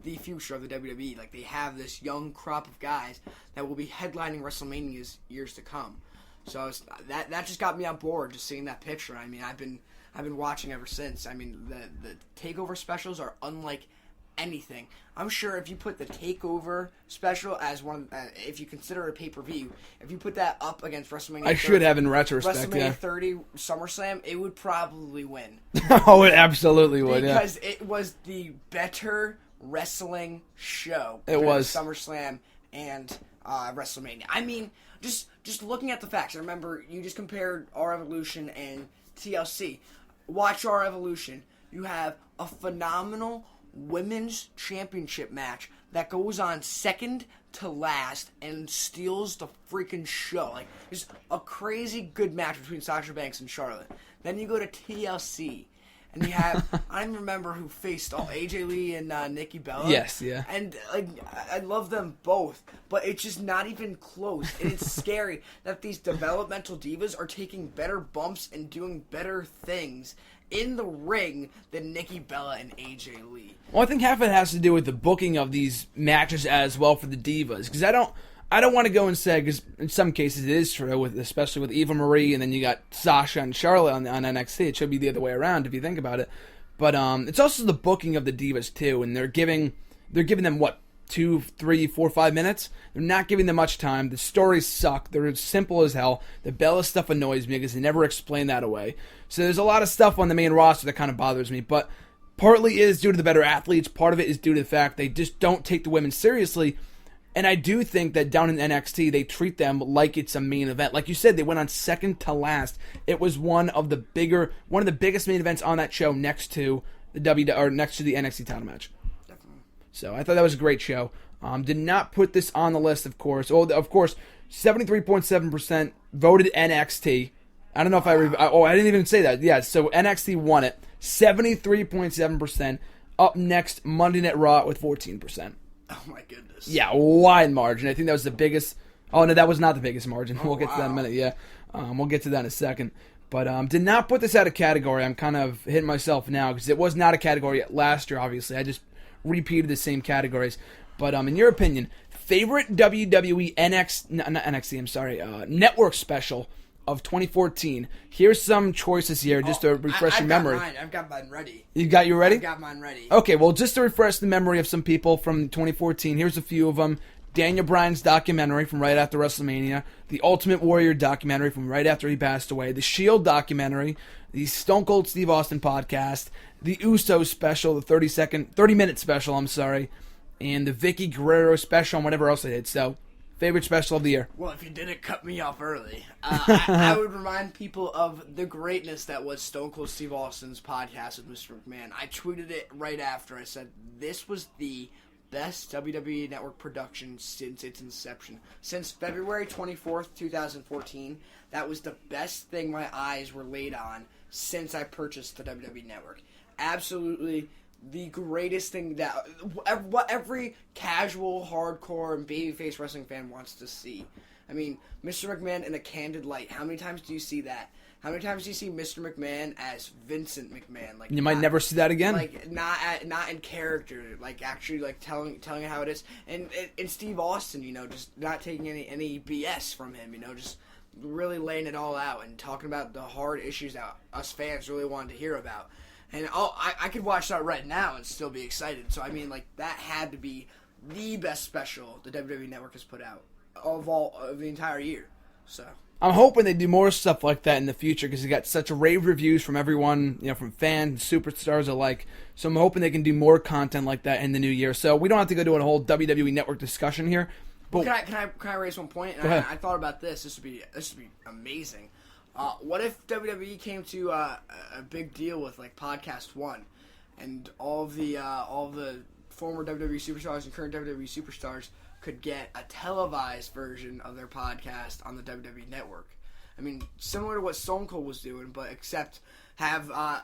the future of the WWE. Like, they have this young crop of guys that will be headlining WrestleManias years to come. So that just got me on board, just seeing that picture. I mean, I've been watching ever since. I mean, the takeover specials are unlike anything. I'm sure if you put the takeover special as one, if you consider it a pay-per-view, if you put that up against WrestleMania, I should have in retrospect. WrestleMania 30 SummerSlam, it would probably win. Oh, it absolutely would. Because it was the better wrestling show. It was SummerSlam and WrestleMania. I mean, just looking at the facts. I remember you just compared R Evolution and TLC. Watch R Evolution. You have a phenomenal women's championship match that goes on second to last and steals the freaking show. Like, just a crazy good match between Sasha Banks and Charlotte. Then you go to TLC, and you have, I don't even remember who faced AJ Lee and Nikki Bella. Yes, yeah. And I love them both, but it's just not even close. And it's scary that these developmental divas are taking better bumps and doing better things in the ring than Nikki Bella and AJ Lee. Well, I think half of it has to do with the booking of these matches as well for the divas. Because I don't want to go and say, because in some cases it is true, especially with Eva Marie, and then you got Sasha and Charlotte on NXT. It should be the other way around if you think about it. But it's also the booking of the divas too, and they're giving them what, 2, 3, 4, 5 minutes. They're not giving them much time. The stories suck. They're simple as hell. The Bella stuff annoys me because they never explain that away. So there's a lot of stuff on the main roster that kind of bothers me. But partly is due to the better athletes. Part of it is due to the fact they just don't take the women seriously. And I do think that down in NXT, they treat them like it's a main event. Like you said, they went on second to last. It was one of the biggest main events on that show next to the NXT title match. So I thought that was a great show. Did not put this on the list, of course. Oh, of course, 73.7% voted NXT. I don't know if I didn't even say that. Yeah, so NXT won it. 73.7%. Up next, Monday Night Raw with 14%. Oh my goodness. Yeah, wide margin. I think that was the biggest. Oh no, that was not the biggest margin. We'll get to that in a minute. Yeah, we'll get to that in a second. But did not put this out of category. I'm kind of hitting myself now because it was not a category last year. Obviously, I just repeated the same categories. But in your opinion, favorite WWE network special of 2014. Here's some choices here just to refresh your memory. I've got mine ready. You got you ready? I've got mine ready. Okay, well, just to refresh the memory of some people from 2014, here's a few of them. Daniel Bryan's documentary from right after WrestleMania, the Ultimate Warrior documentary from right after he passed away, the Shield documentary, the Stone Cold Steve Austin podcast, the Usos special, the 30-minute special, and the Vicky Guerrero special and whatever else they did. So, favorite special of the year? Well, if you didn't cut me off early, I would remind people of the greatness that was Stone Cold Steve Austin's podcast with Mr. McMahon. I tweeted it right after. I said, this was the best WWE Network production since its inception. Since February 24th, 2014, that was the best thing my eyes were laid on since I purchased the WWE Network. Absolutely the greatest thing that what every casual, hardcore, and babyface wrestling fan wants to see. I mean, Mr. McMahon in a candid light. How many times do you see that? How many times do you see Mr. McMahon as Vincent McMahon? Like, you might never see that again. Like, not in character. Like, actually, like telling it how it is. And Steve Austin, just not taking any BS from him. Just really laying it all out and talking about the hard issues that us fans really wanted to hear about. And I could watch that right now and still be excited. So I mean, like, that had to be the best special the WWE Network has put out of the entire year. So I'm hoping they do more stuff like that in the future because they got such rave reviews from everyone, from fans, superstars alike. So I'm hoping they can do more content like that in the new year. So we don't have to go to a whole WWE Network discussion here. But can I raise one point? And I thought about this. This would be amazing. What if WWE came to a big deal with like Podcast One, and all the former WWE superstars and current WWE superstars could get a televised version of their podcast on the WWE Network? I mean, similar to what Stone Cold was doing, but except have on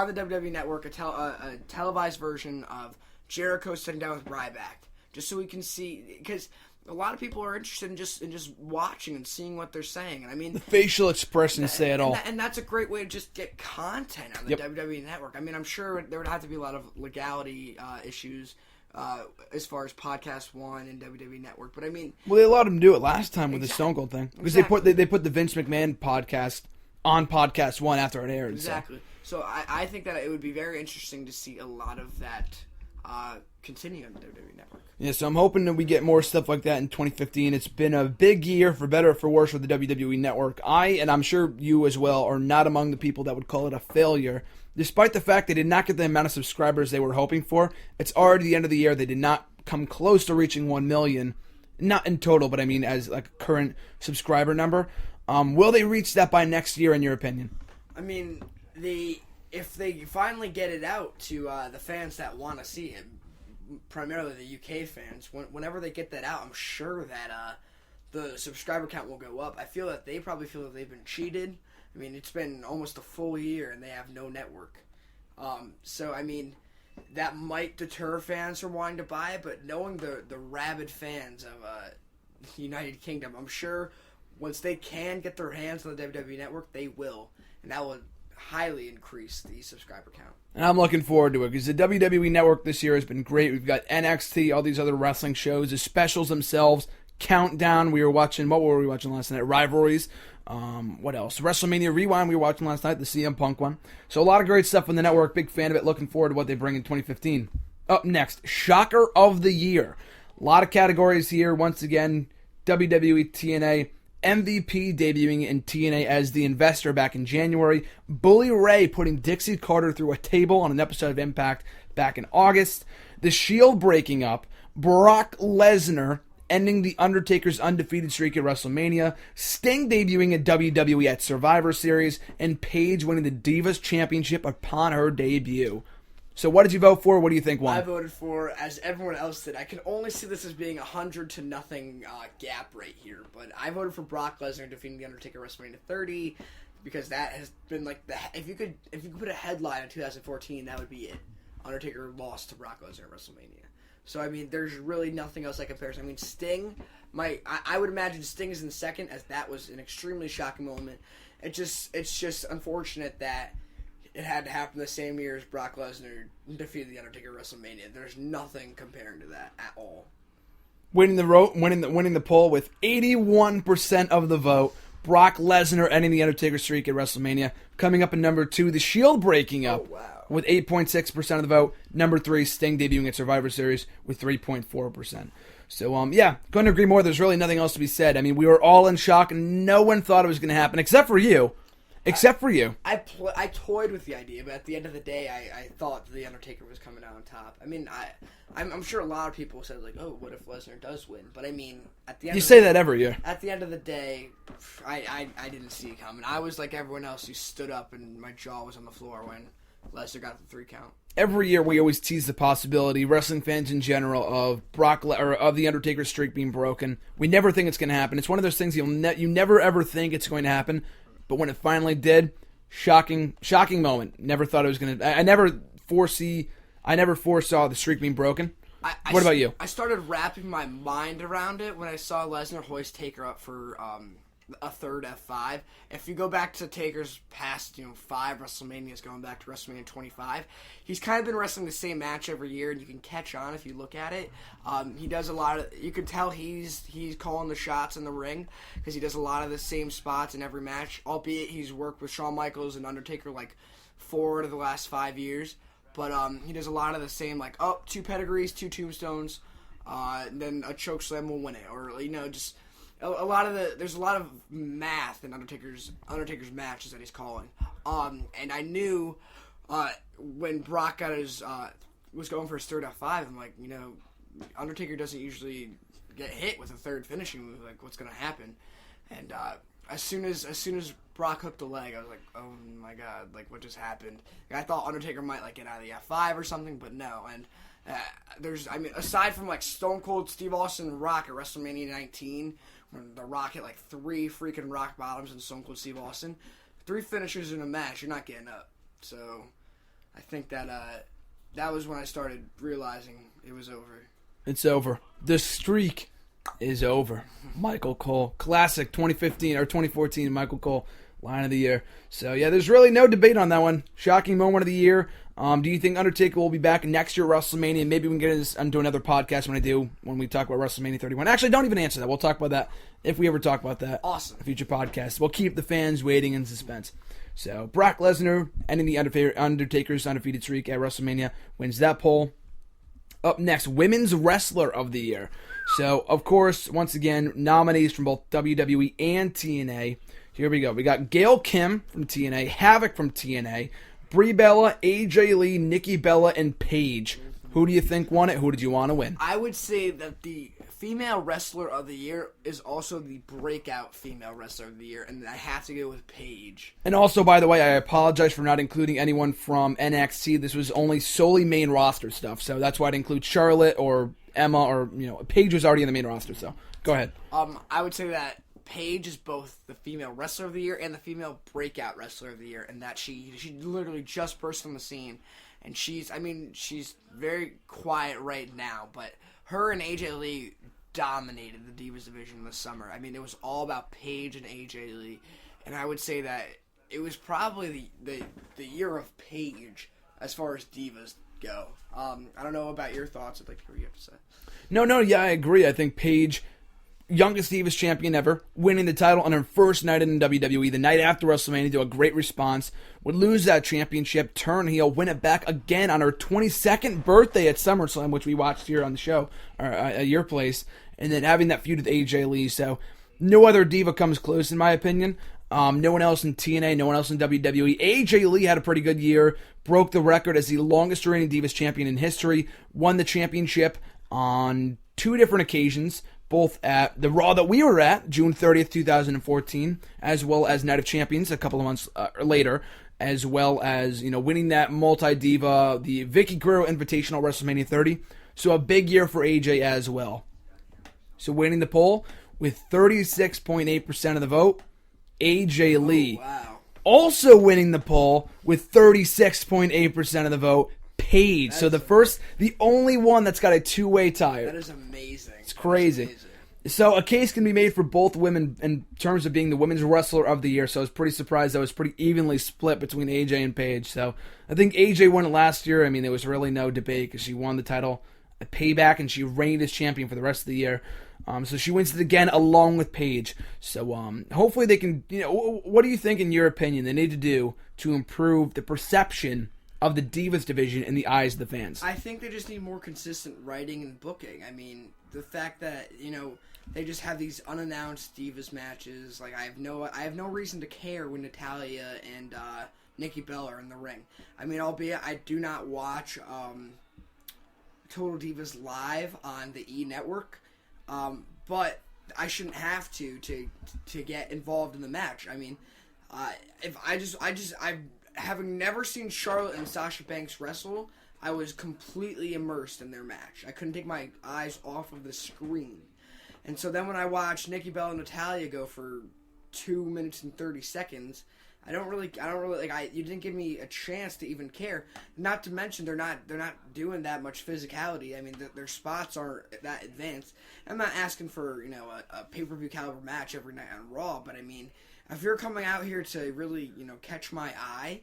the WWE Network a televised version of Jericho sitting down with Ryback, just so we can see, because a lot of people are interested in just watching and seeing what they're saying. And I mean, the facial expressions say it all. And that's a great way to just get content on the WWE Network. I mean, I'm sure there would have to be a lot of legality issues as far as Podcast One and WWE Network. But I mean, well, they allowed them to do it last time with the Stone Cold thing because they put the Vince McMahon podcast on Podcast One after it aired. Exactly. So I think that it would be very interesting to see a lot of that continue on the WWE Network. Yeah, so I'm hoping that we get more stuff like that in 2015. It's been a big year, for better or for worse, with the WWE Network. And I'm sure you as well, are not among the people that would call it a failure. Despite the fact they did not get the amount of subscribers they were hoping for, it's already the end of the year. They did not come close to reaching 1 million. Not in total, but I mean as like a current subscriber number. Will they reach that by next year, in your opinion? I mean, if they finally get it out to the fans that want to see it, primarily the UK fans, whenever they get that out, I'm sure that the subscriber count will go up. I feel that they probably feel that they've been cheated. I mean, it's been almost a full year and they have no network. So, I mean, that might deter fans from wanting to buy it, but knowing the rabid fans of the United Kingdom, I'm sure once they can get their hands on the WWE Network, they will. And that will highly increase the subscriber count. And I'm looking forward to it because the WWE Network this year has been great. We've got NXT, all these other wrestling shows, the specials themselves, Countdown. What were we watching last night? Rivalries. What else? WrestleMania Rewind we were watching last night, the CM Punk one. So a lot of great stuff on the network. Big fan of it. Looking forward to what they bring in 2015. Up next, Shocker of the Year. A lot of categories here. Once again, WWE TNA MVP debuting in TNA as the Investor back in January. Bully Ray putting Dixie Carter through a table on an episode of Impact back in August. The Shield breaking up. Brock Lesnar ending the Undertaker's undefeated streak at WrestleMania. Sting debuting at WWE at Survivor Series. And Paige winning the Divas Championship upon her debut. So what did you vote for? What do you think won? I voted for, as everyone else did, I can only see this as being 100-0 gap right here, but I voted for Brock Lesnar defeating The Undertaker at WrestleMania 30, because that has been like if you could put a headline in 2014, that would be it. Undertaker lost to Brock Lesnar at WrestleMania. So I mean, there's really nothing else I comparison. I mean, Sting, I would imagine Sting is in second, as that was an extremely shocking moment. It's just unfortunate that it had to happen the same year as Brock Lesnar defeated The Undertaker at WrestleMania. There's nothing comparing to that at all. Winning the poll with 81% of the vote. Brock Lesnar ending the Undertaker streak at WrestleMania. Coming up in number 2, The Shield breaking up with 8.6% of the vote. Number 3, Sting debuting at Survivor Series with 3.4%. So, going to agree more. There's really nothing else to be said. I mean, we were all in shock, and no one thought it was going to happen, except for you. I toyed with the idea, but at the end of the day, I thought The Undertaker was coming out on top. I mean, I'm sure a lot of people said, like, oh, what if Lesnar does win? But I mean, at the end that every year. At the end of the day, I didn't see it coming. I was like everyone else who stood up and my jaw was on the floor when Lesnar got the 3 count. Every year we always tease the possibility, wrestling fans in general, of of the Undertaker's streak being broken. We never think it's going to happen. It's one of those things you never ever think it's going to happen. But when it finally did, shocking moment. Never thought it was going to. I never foresee I never foresaw the streak being broken. What about you? I started wrapping my mind around it when I saw Lesnar hoist Taker up for a third F5. If you go back to Taker's past, 5 WrestleManias, going back to WrestleMania 25, he's kind of been wrestling the same match every year, and you can catch on if you look at it. He does a lot of. You can tell he's calling the shots in the ring because he does a lot of the same spots in every match. Albeit he's worked with Shawn Michaels and Undertaker like 4 of the last 5 years. But he does a lot of the same, like, 2 pedigrees, 2 tombstones, and then a choke slam will win it. Or, just a lot of there's a lot of math in Undertaker's matches that he's calling. And I knew when Brock got was going for his third F5, I'm like, Undertaker doesn't usually get hit with a third finishing move. Like, what's going to happen? And as soon as Brock hooked the leg, I was like, oh my god, like, what just happened? I thought Undertaker might, like, get out of the F5 or something, but no. And aside from, like, Stone Cold Steve Austin and Rock at WrestleMania 19, when The Rock hit, like, 3 freaking rock bottoms and Stone Cold Steve Austin, 3 finishers in a match, you're not getting up. So I think that that was when I started realizing it was over. It's over. The streak is over. Michael Cole. Classic 2015 or 2014 Michael Cole line of the year. So, yeah, there's really no debate on that one. Shocking moment of the year. Do you think Undertaker will be back next year at WrestleMania? Maybe we can get into another podcast when we talk about WrestleMania 31. Actually, don't even answer that. We'll talk about that if we ever talk about that. Awesome. Future podcast. We'll keep the fans waiting in suspense. So, Brock Lesnar ending the Undertaker's undefeated streak at WrestleMania wins that poll. Up next, Women's Wrestler of the Year. So, of course, once again, nominees from both WWE and TNA. Here we go. We got Gail Kim from TNA, Havoc from TNA, Brie Bella, AJ Lee, Nikki Bella, and Paige. Who do you think won it? Who did you want to win? I would say that the Female Wrestler of the Year is also the breakout Female Wrestler of the Year, and I have to go with Paige. And also, by the way, I apologize for not including anyone from NXT. This was only solely main roster stuff, so that's why I didn't include Charlotte or Emma or, Paige was already in the main roster, so go ahead. I would say that Paige is both the Female Wrestler of the Year and the Female Breakout Wrestler of the Year, and that she literally just burst on the scene, and she's very quiet right now, but her and AJ Lee dominated the Divas division this summer. I mean, it was all about Paige and AJ Lee, and I would say that it was probably the year of Paige as far as Divas go. I don't know about your thoughts. I'd like to hear what you have to say. No, yeah, I agree. I think Paige, youngest Divas champion ever, winning the title on her first night in WWE, the night after WrestleMania, do a great response, would lose that championship, turn heel, win it back again on her 22nd birthday at SummerSlam, which we watched here on the show, or at your place, and then having that feud with AJ Lee. So no other Diva comes close, in my opinion. No one else in TNA, no one else in WWE. AJ Lee had a pretty good year, broke the record as the longest reigning Divas champion in history, won the championship on 2 different occasions, both at the Raw that we were at, June 30th, 2014, as well as Night of Champions a couple of months later, as well as, winning that multi-diva, the Vicky Guerrero Invitational WrestleMania 30. So a big year for AJ as well. So winning the poll with 36.8% of the vote, AJ Lee. Wow. Also winning the poll with 36.8% of the vote, Paige. So the only one that's got a 2-way tie. That is amazing. It's crazy. So a case can be made for both women in terms of being the Women's Wrestler of the Year. So I was pretty surprised that was pretty evenly split between AJ and Paige. So I think AJ won it last year. I mean, there was really no debate because she won the title at Payback and she reigned as champion for the rest of the year. So she wins it again along with Paige. So hopefully they can, what do you think in your opinion they need to do to improve the perception of the Divas division in the eyes of the fans? I think they just need more consistent writing and booking. I mean, the fact that, they just have these unannounced Divas matches. Like, I have no reason to care when Natalya and Nikki Bella are in the ring. I mean, albeit I do not watch Total Divas live on the E Network, but I shouldn't have to get involved in the match. I mean, having never seen Charlotte and Sasha Banks wrestle, I was completely immersed in their match. I couldn't take my eyes off of the screen. And so then when I watched Nikki Bella and Natalya go for 2 minutes and 30 seconds, I don't really like. You didn't give me a chance to even care. Not to mention they're not doing that much physicality. I mean, their spots aren't that advanced. I'm not asking for a pay-per-view caliber match every night on Raw, but I mean, if you're coming out here to really catch my eye,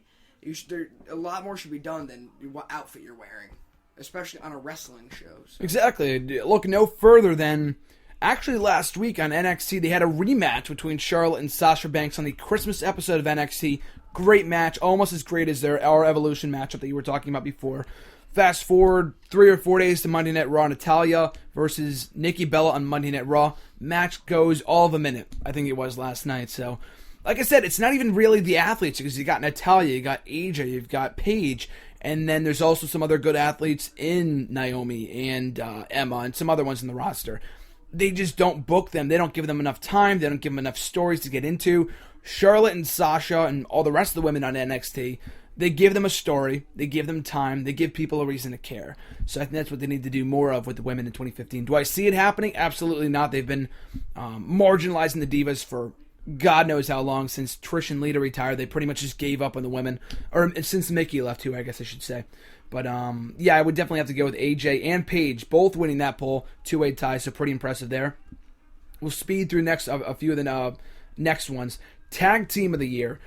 a lot more should be done than what outfit you're wearing, especially on a wrestling show. So. Exactly. Look no further than. Actually, last week on NXT, they had a rematch between Charlotte and Sasha Banks on the Christmas episode of NXT. Great match, almost as great as our Evolution matchup that you were talking about before. Fast forward 3 or 4 days to Monday Night Raw. Natalya versus Nikki Bella on Monday Night Raw. Match goes all of a minute. I think it was last night. So, like I said, it's not even really the athletes because you got Natalya, you got AJ, you've got Paige. And then there's also some other good athletes in Naomi and Emma and some other ones in the roster. They just don't book them. They don't give them enough time. They don't give them enough stories to get into. Charlotte and Sasha and all the rest of the women on NXT, they give them a story. They give them time. They give people a reason to care. So I think that's what they need to do more of with the women in 2015. Do I see it happening? Absolutely not. They've been marginalizing the divas for God knows how long. Since Trish and Lita retired, they pretty much just gave up on the women. Or since Mickey left too, I guess I should say. But, yeah, I would definitely have to go with AJ and Paige, both winning that poll, 2-way tie, so pretty impressive there. We'll speed through a few of the next ones. Tag Team of the Year.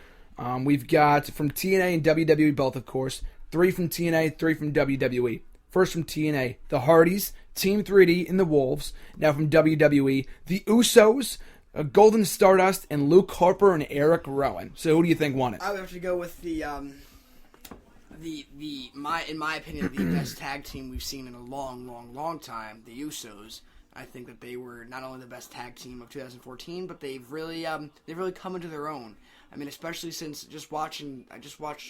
We've got from TNA and WWE both, of course. 3 from TNA, 3 from WWE. First from TNA, the Hardys, Team 3D, and the Wolves. Now from WWE, the Usos, Golden Stardust, and Luke Harper and Eric Rowan. So who do you think won it? I would have to go with in my opinion, the best tag team we've seen in a long time, the Usos. I think that they were not only the best tag team of 2014, but they've really come into their own. I mean, especially since I just watched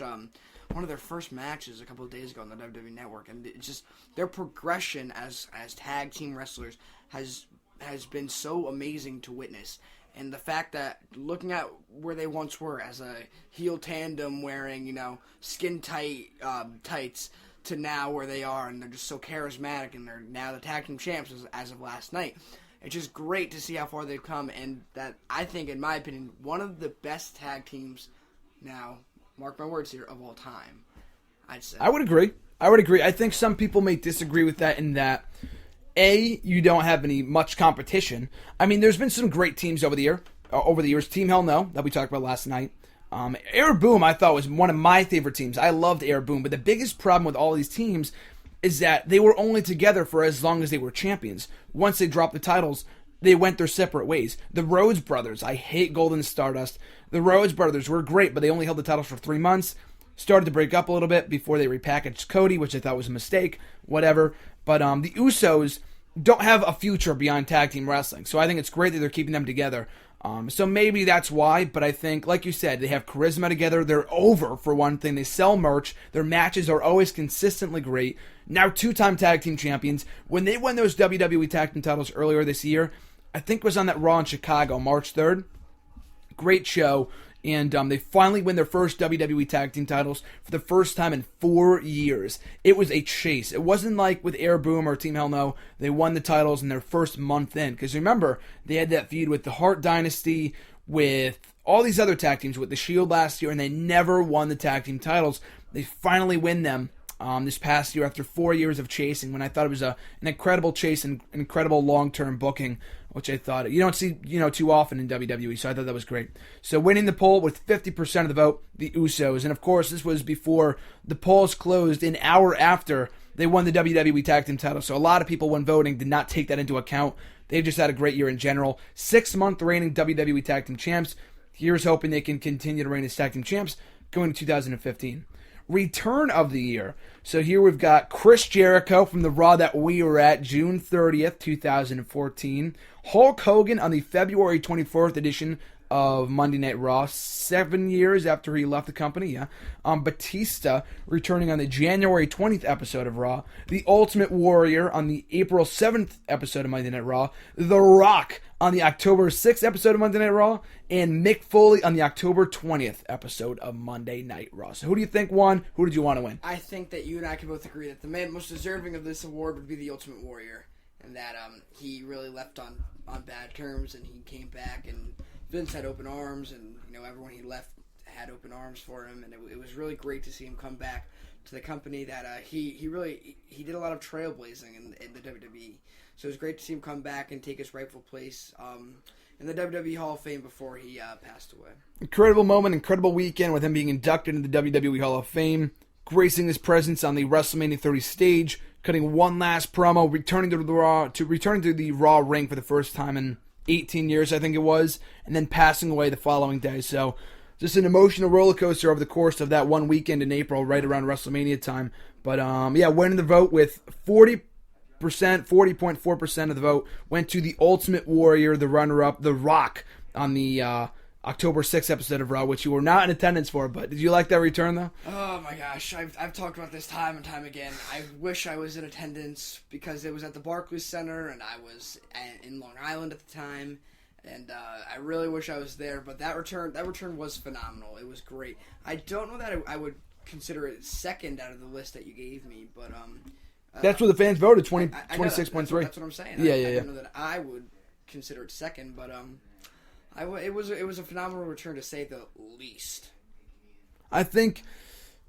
one of their first matches a couple of days ago on the WWE Network, and it's just their progression as tag team wrestlers has been so amazing to witness. And the fact that looking at where they once were as a heel tandem wearing, skin tight tights to now where they are, and they're just so charismatic, and they're now the tag team champs as of last night. It's just great to see how far they've come, and that I think, in my opinion, one of the best tag teams now, mark my words here, of all time. I'd say. I would agree. I think some people may disagree with that in that, you don't have much competition. I mean, there's been some great teams over the years. Team Hell No, that we talked about last night. Air Boom, I thought, was one of my favorite teams. I loved Air Boom, but the biggest problem with all these teams is that they were only together for as long as they were champions. Once they dropped the titles, they went their separate ways. The Rhodes Brothers, I hate Golden Stardust. The Rhodes Brothers were great, but they only held the titles for 3 months. Started to break up a little bit before they repackaged Cody, which I thought was a mistake. Whatever. But the Usos don't have a future beyond tag team wrestling. So I think it's great that they're keeping them together. So maybe that's why, but I think, like you said, they have charisma together. They're over, for one thing. They sell merch. Their matches are always consistently great. Now 2-time tag team champions. When they won those WWE tag team titles earlier this year, I think it was on that Raw in Chicago, March 3rd. Great show. And they finally win their first WWE tag team titles for the first time in 4 years. It was a chase. It wasn't like with Air Boom or Team Hell No. They won the titles in their first month in. Because remember, they had that feud with the Hart Dynasty, with all these other tag teams, with the Shield last year, and they never won the tag team titles. They finally win them this past year after 4 years of chasing, when I thought it was an incredible chase and incredible long-term booking, which I thought you don't see too often in WWE, so I thought that was great. So winning the poll with 50% of the vote, the Usos. And of course, this was before the polls closed an hour after they won the WWE Tag Team title. So a lot of people, when voting, did not take that into account. They've just had a great year in general. 6-month reigning WWE Tag Team champs. Here's hoping they can continue to reign as Tag Team champs going to 2015. Return of the year. So here we've got Chris Jericho from the Raw that we were at, June 30th, 2014. Hulk Hogan on the February 24th edition of Monday Night Raw, 7 years after he left the company, yeah. Batista returning on the January 20th episode of Raw. The Ultimate Warrior on the April 7th episode of Monday Night Raw. The Rock on the October 6th episode of Monday Night Raw. And Mick Foley on the October 20th episode of Monday Night Raw. So who do you think won? Who did you want to win? I think that you and I can both agree that the man most deserving of this award would be the Ultimate Warrior. And that he really left on bad terms, and he came back, and Vince had open arms, and everyone he left had open arms for him, and it was really great to see him come back to the company that he did a lot of trailblazing in the WWE. So it was great to see him come back and take his rightful place in the WWE Hall of Fame before he passed away. Incredible moment, incredible weekend with him being inducted into the WWE Hall of Fame, gracing his presence on the WrestleMania 30 stage, cutting one last promo, returning to the Raw ring for the first time in 18 years, I think it was, and then passing away the following day. So just an emotional roller coaster over the course of that one weekend in April, right around WrestleMania time. But winning the vote with 40.4% of the vote went to the Ultimate Warrior, the runner-up, The Rock, on the October 6th episode of Raw, which you were not in attendance for. But did you like that return, though? Oh, my gosh. I've talked about this time and time again. I wish I was in attendance because it was at the Barclays Center, and I was in Long Island at the time. And I really wish I was there. But that return was phenomenal. It was great. I don't know that I would consider it second out of the list that you gave me, but... that's what the fans voted, 26.3. That's what I'm saying. Yeah. I don't know that I would consider it second, but it was a phenomenal return to say the least. I think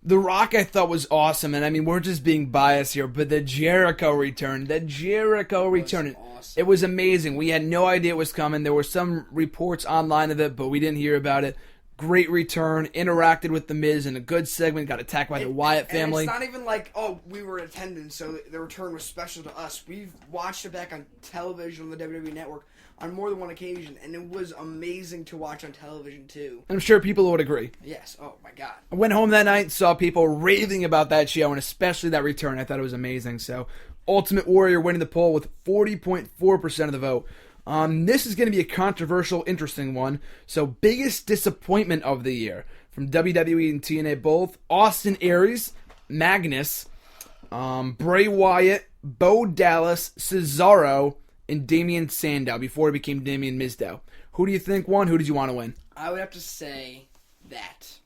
The Rock I thought was awesome, and I mean we're just being biased here, but the Jericho return, Awesome. it was amazing. We had no idea it was coming. There were some reports online of it, but we didn't hear about it. Great return, interacted with The Miz in a good segment, got attacked by the Wyatt family. And it's not even like, we were in attendance, so the return was special to us. We've watched it back on television on the WWE Network on more than one occasion, and it was amazing to watch on television, too. I'm sure people would agree. Yes, oh my God. I went home that night, saw people raving about that show, and especially that return. I thought it was amazing. So, Ultimate Warrior winning the poll with 40.4% of the vote. This is going to be a controversial, interesting one. So, biggest disappointment of the year from WWE and TNA both: Austin Aries, Magnus, Bray Wyatt, Bo Dallas, Cesaro, and Damian Sandow before he became Damian Mizdow. Who do you think won? Who did you want to win? I would have to say that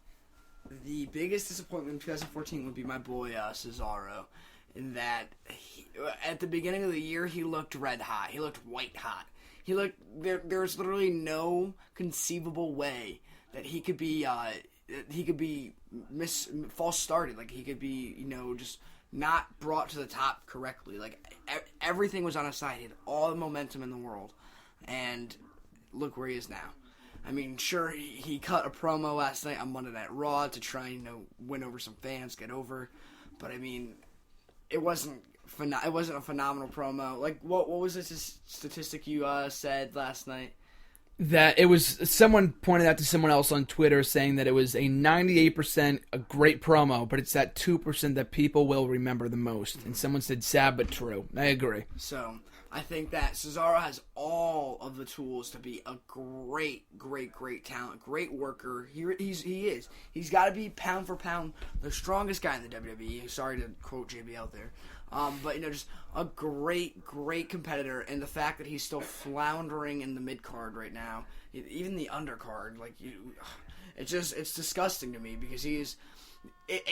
the biggest disappointment in 2014 would be my boy Cesaro, in that at the beginning of the year he looked red hot. He looked white hot. He looked there's literally no conceivable way that he could be false started. Like he could be just not brought to the top correctly. Like everything was on his side. He had all the momentum in the world, and look where he is now. I mean, sure, he cut a promo last night on Monday Night Raw to try and win over some fans, get over. But I mean, it wasn't a phenomenal promo. Like what was this statistic you said last night? That it was, someone pointed out to someone else on Twitter saying that it was a 98% a great promo, but it's that 2% that people will remember the most. And someone said sad but true. I agree. So I think that Cesaro has all of the tools to be a great talent, great worker. He is. He's got to be pound for pound the strongest guy in the WWE. Sorry to quote JBL there. But just a great competitor, and the fact that he's still floundering in the mid card right now, even the undercard, it's disgusting to me because it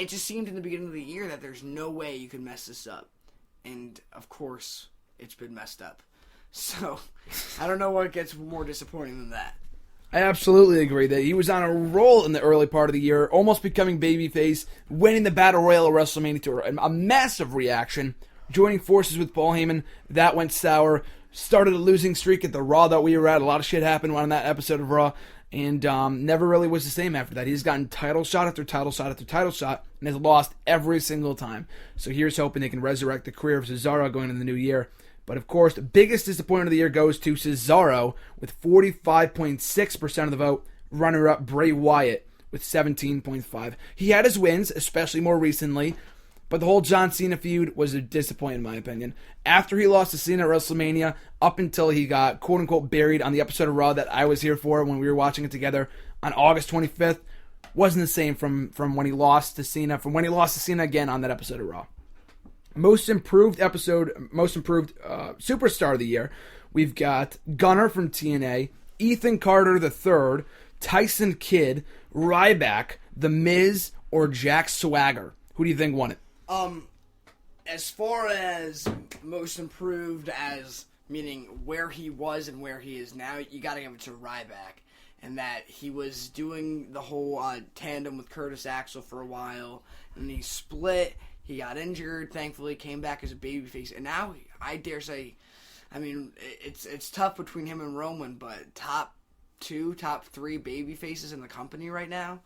just seemed in the beginning of the year that there's no way you could mess this up, and of course it's been messed up. So I don't know what gets more disappointing than that. I absolutely agree that he was on a roll in the early part of the year, almost becoming babyface, winning the Battle Royal at WrestleMania Tour. A massive reaction, joining forces with Paul Heyman. That went sour. Started a losing streak at the Raw that we were at. A lot of shit happened on that episode of Raw, and never really was the same after that. He's gotten title shot after title shot after title shot, and has lost every single time. So here's hoping they can resurrect the career of Cesaro going into the new year. But of course, the biggest disappointment of the year goes to Cesaro with 45.6% of the vote. Runner-up Bray Wyatt with 17.5%. He had his wins, especially more recently, but the whole John Cena feud was a disappointment in my opinion. After he lost to Cena at WrestleMania, up until he got quote-unquote buried on the episode of Raw that I was here for when we were watching it together on August 25th, wasn't the same from when he lost to Cena, again on that episode of Raw. Most improved superstar of the year, we've got Gunner from TNA, Ethan Carter III, Tyson Kidd, Ryback, The Miz, or Jack Swagger. Who do you think won it? As far as most improved, as meaning where he was and where he is now, you got to give it to Ryback. and that he was doing the whole tandem with Curtis Axel for a while, and he split. He got injured, thankfully came back as a babyface, and now I dare say, I mean, it's tough between him and Roman, but top 2, top 3 baby faces in the company right now.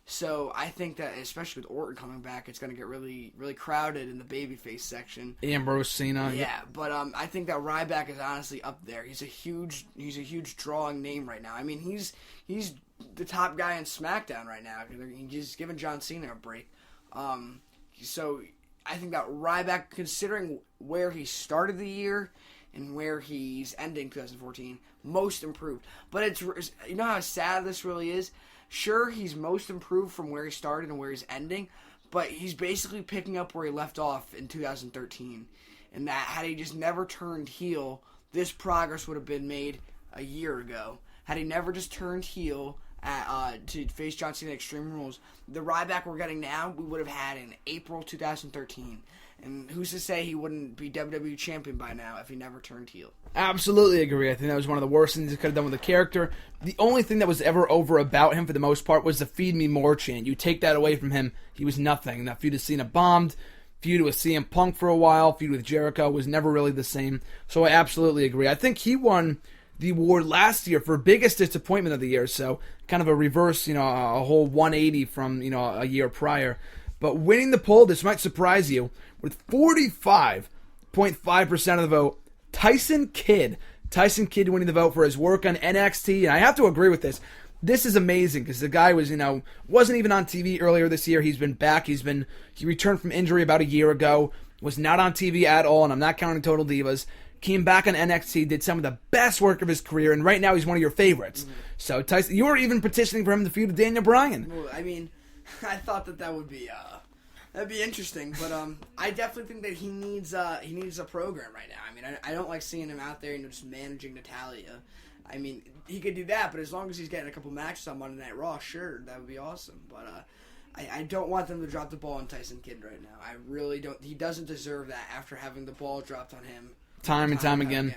So I think that, especially with Orton coming back, it's going to get really, really crowded in the babyface section. Ambrose, Cena. Yeah, but I think that Ryback is honestly up there. He's a huge drawing name right now. I mean, he's the top guy in SmackDown right now. He's giving John Cena a break. So I think that Ryback, considering where he started the year and where he's ending 2014, most improved. But it's you know how sad this really is? Sure, he's most improved from where he started and where he's ending, but he's basically picking up where he left off in 2013. And that had he just never turned heel, this progress would have been made a year ago. Had he never just turned heel to face John Cena at Extreme Rules, the Ryback we're getting now, we would have had in April 2013. And who's to say he wouldn't be WWE champion by now if he never turned heel? Absolutely agree. I think that was one of the worst things he could have done with the character. The only thing that was ever over about him for the most part was the Feed Me More chant. You take that away from him, he was nothing. That feud with Cena bombed. Feud with CM Punk for a while. Feud with Jericho was never really the same. So I absolutely agree. I think he won the award last year for biggest disappointment of the year. So kind of a reverse, a whole 180 from, a year prior. But winning the poll, this might surprise you, with 45.5% of the vote, Tyson Kidd. Tyson Kidd winning the vote for his work on NXT. And I have to agree with this. This is amazing because the guy was, wasn't even on TV earlier this year. He's been back. He returned from injury about a year ago. Was not on TV at all, and I'm not counting Total Divas. Came back on NXT, did some of the best work of his career, and right now he's one of your favorites. Mm-hmm. So Tyson, you were even petitioning for him to feud with Daniel Bryan. Well, I mean, I thought that would be that'd be interesting, but I definitely think that he needs a program right now. I mean, I don't like seeing him out there, just managing Natalya. I mean, he could do that, but as long as he's getting a couple matches on Monday Night Raw, sure, that would be awesome. But I don't want them to drop the ball on Tyson Kidd right now. I really don't. He doesn't deserve that after having the ball dropped on him time and time again.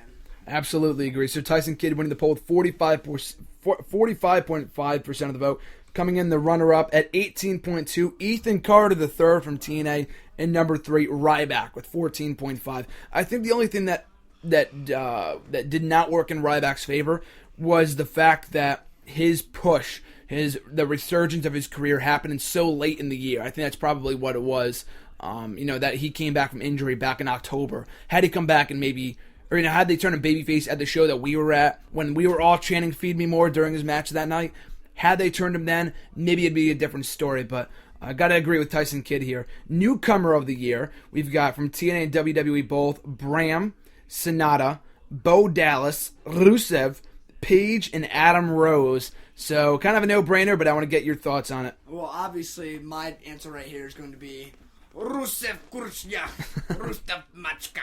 Absolutely agree. So Tyson Kidd winning the poll with 45.5% of the vote. Coming in the runner-up at 18.2, Ethan Carter III from TNA, and number 3, Ryback with 14.5. I think the only thing that did not work in Ryback's favor was the fact that his push, the resurgence of his career happened so late in the year. I think that's probably what it was. That he came back from injury back in October. Had he come back and had they turned him babyface at the show that we were at when we were all chanting "Feed Me More" during his match that night. Had they turned him then, maybe it'd be a different story, but I gotta agree with Tyson Kidd here. Newcomer of the year, we've got from TNA and WWE both, Bram, Sonata, Bo Dallas, Rusev, Paige, and Adam Rose. So, kind of a no-brainer, but I want to get your thoughts on it. Well, obviously, my answer right here is going to be Rusev Kurshya, Rusev Machka.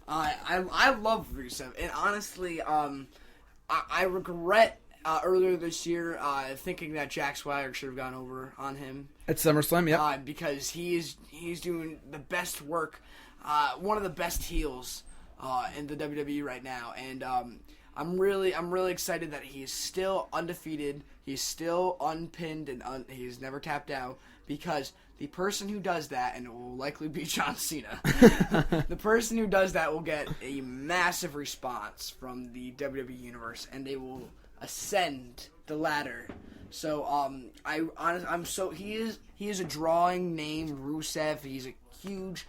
I love Rusev, and honestly, I regret earlier this year thinking that Jack Swagger should have gone over on him at SummerSlam. Yeah, because he's doing the best work, one of the best heels in the WWE right now, and I'm really excited that he's still undefeated, he's still unpinned, and he's never tapped out, because the person who does that, and it will likely be John Cena, the person who does that will get a massive response from the WWE universe, and they will ascend the ladder. So he is a drawing name, Rusev. He's a huge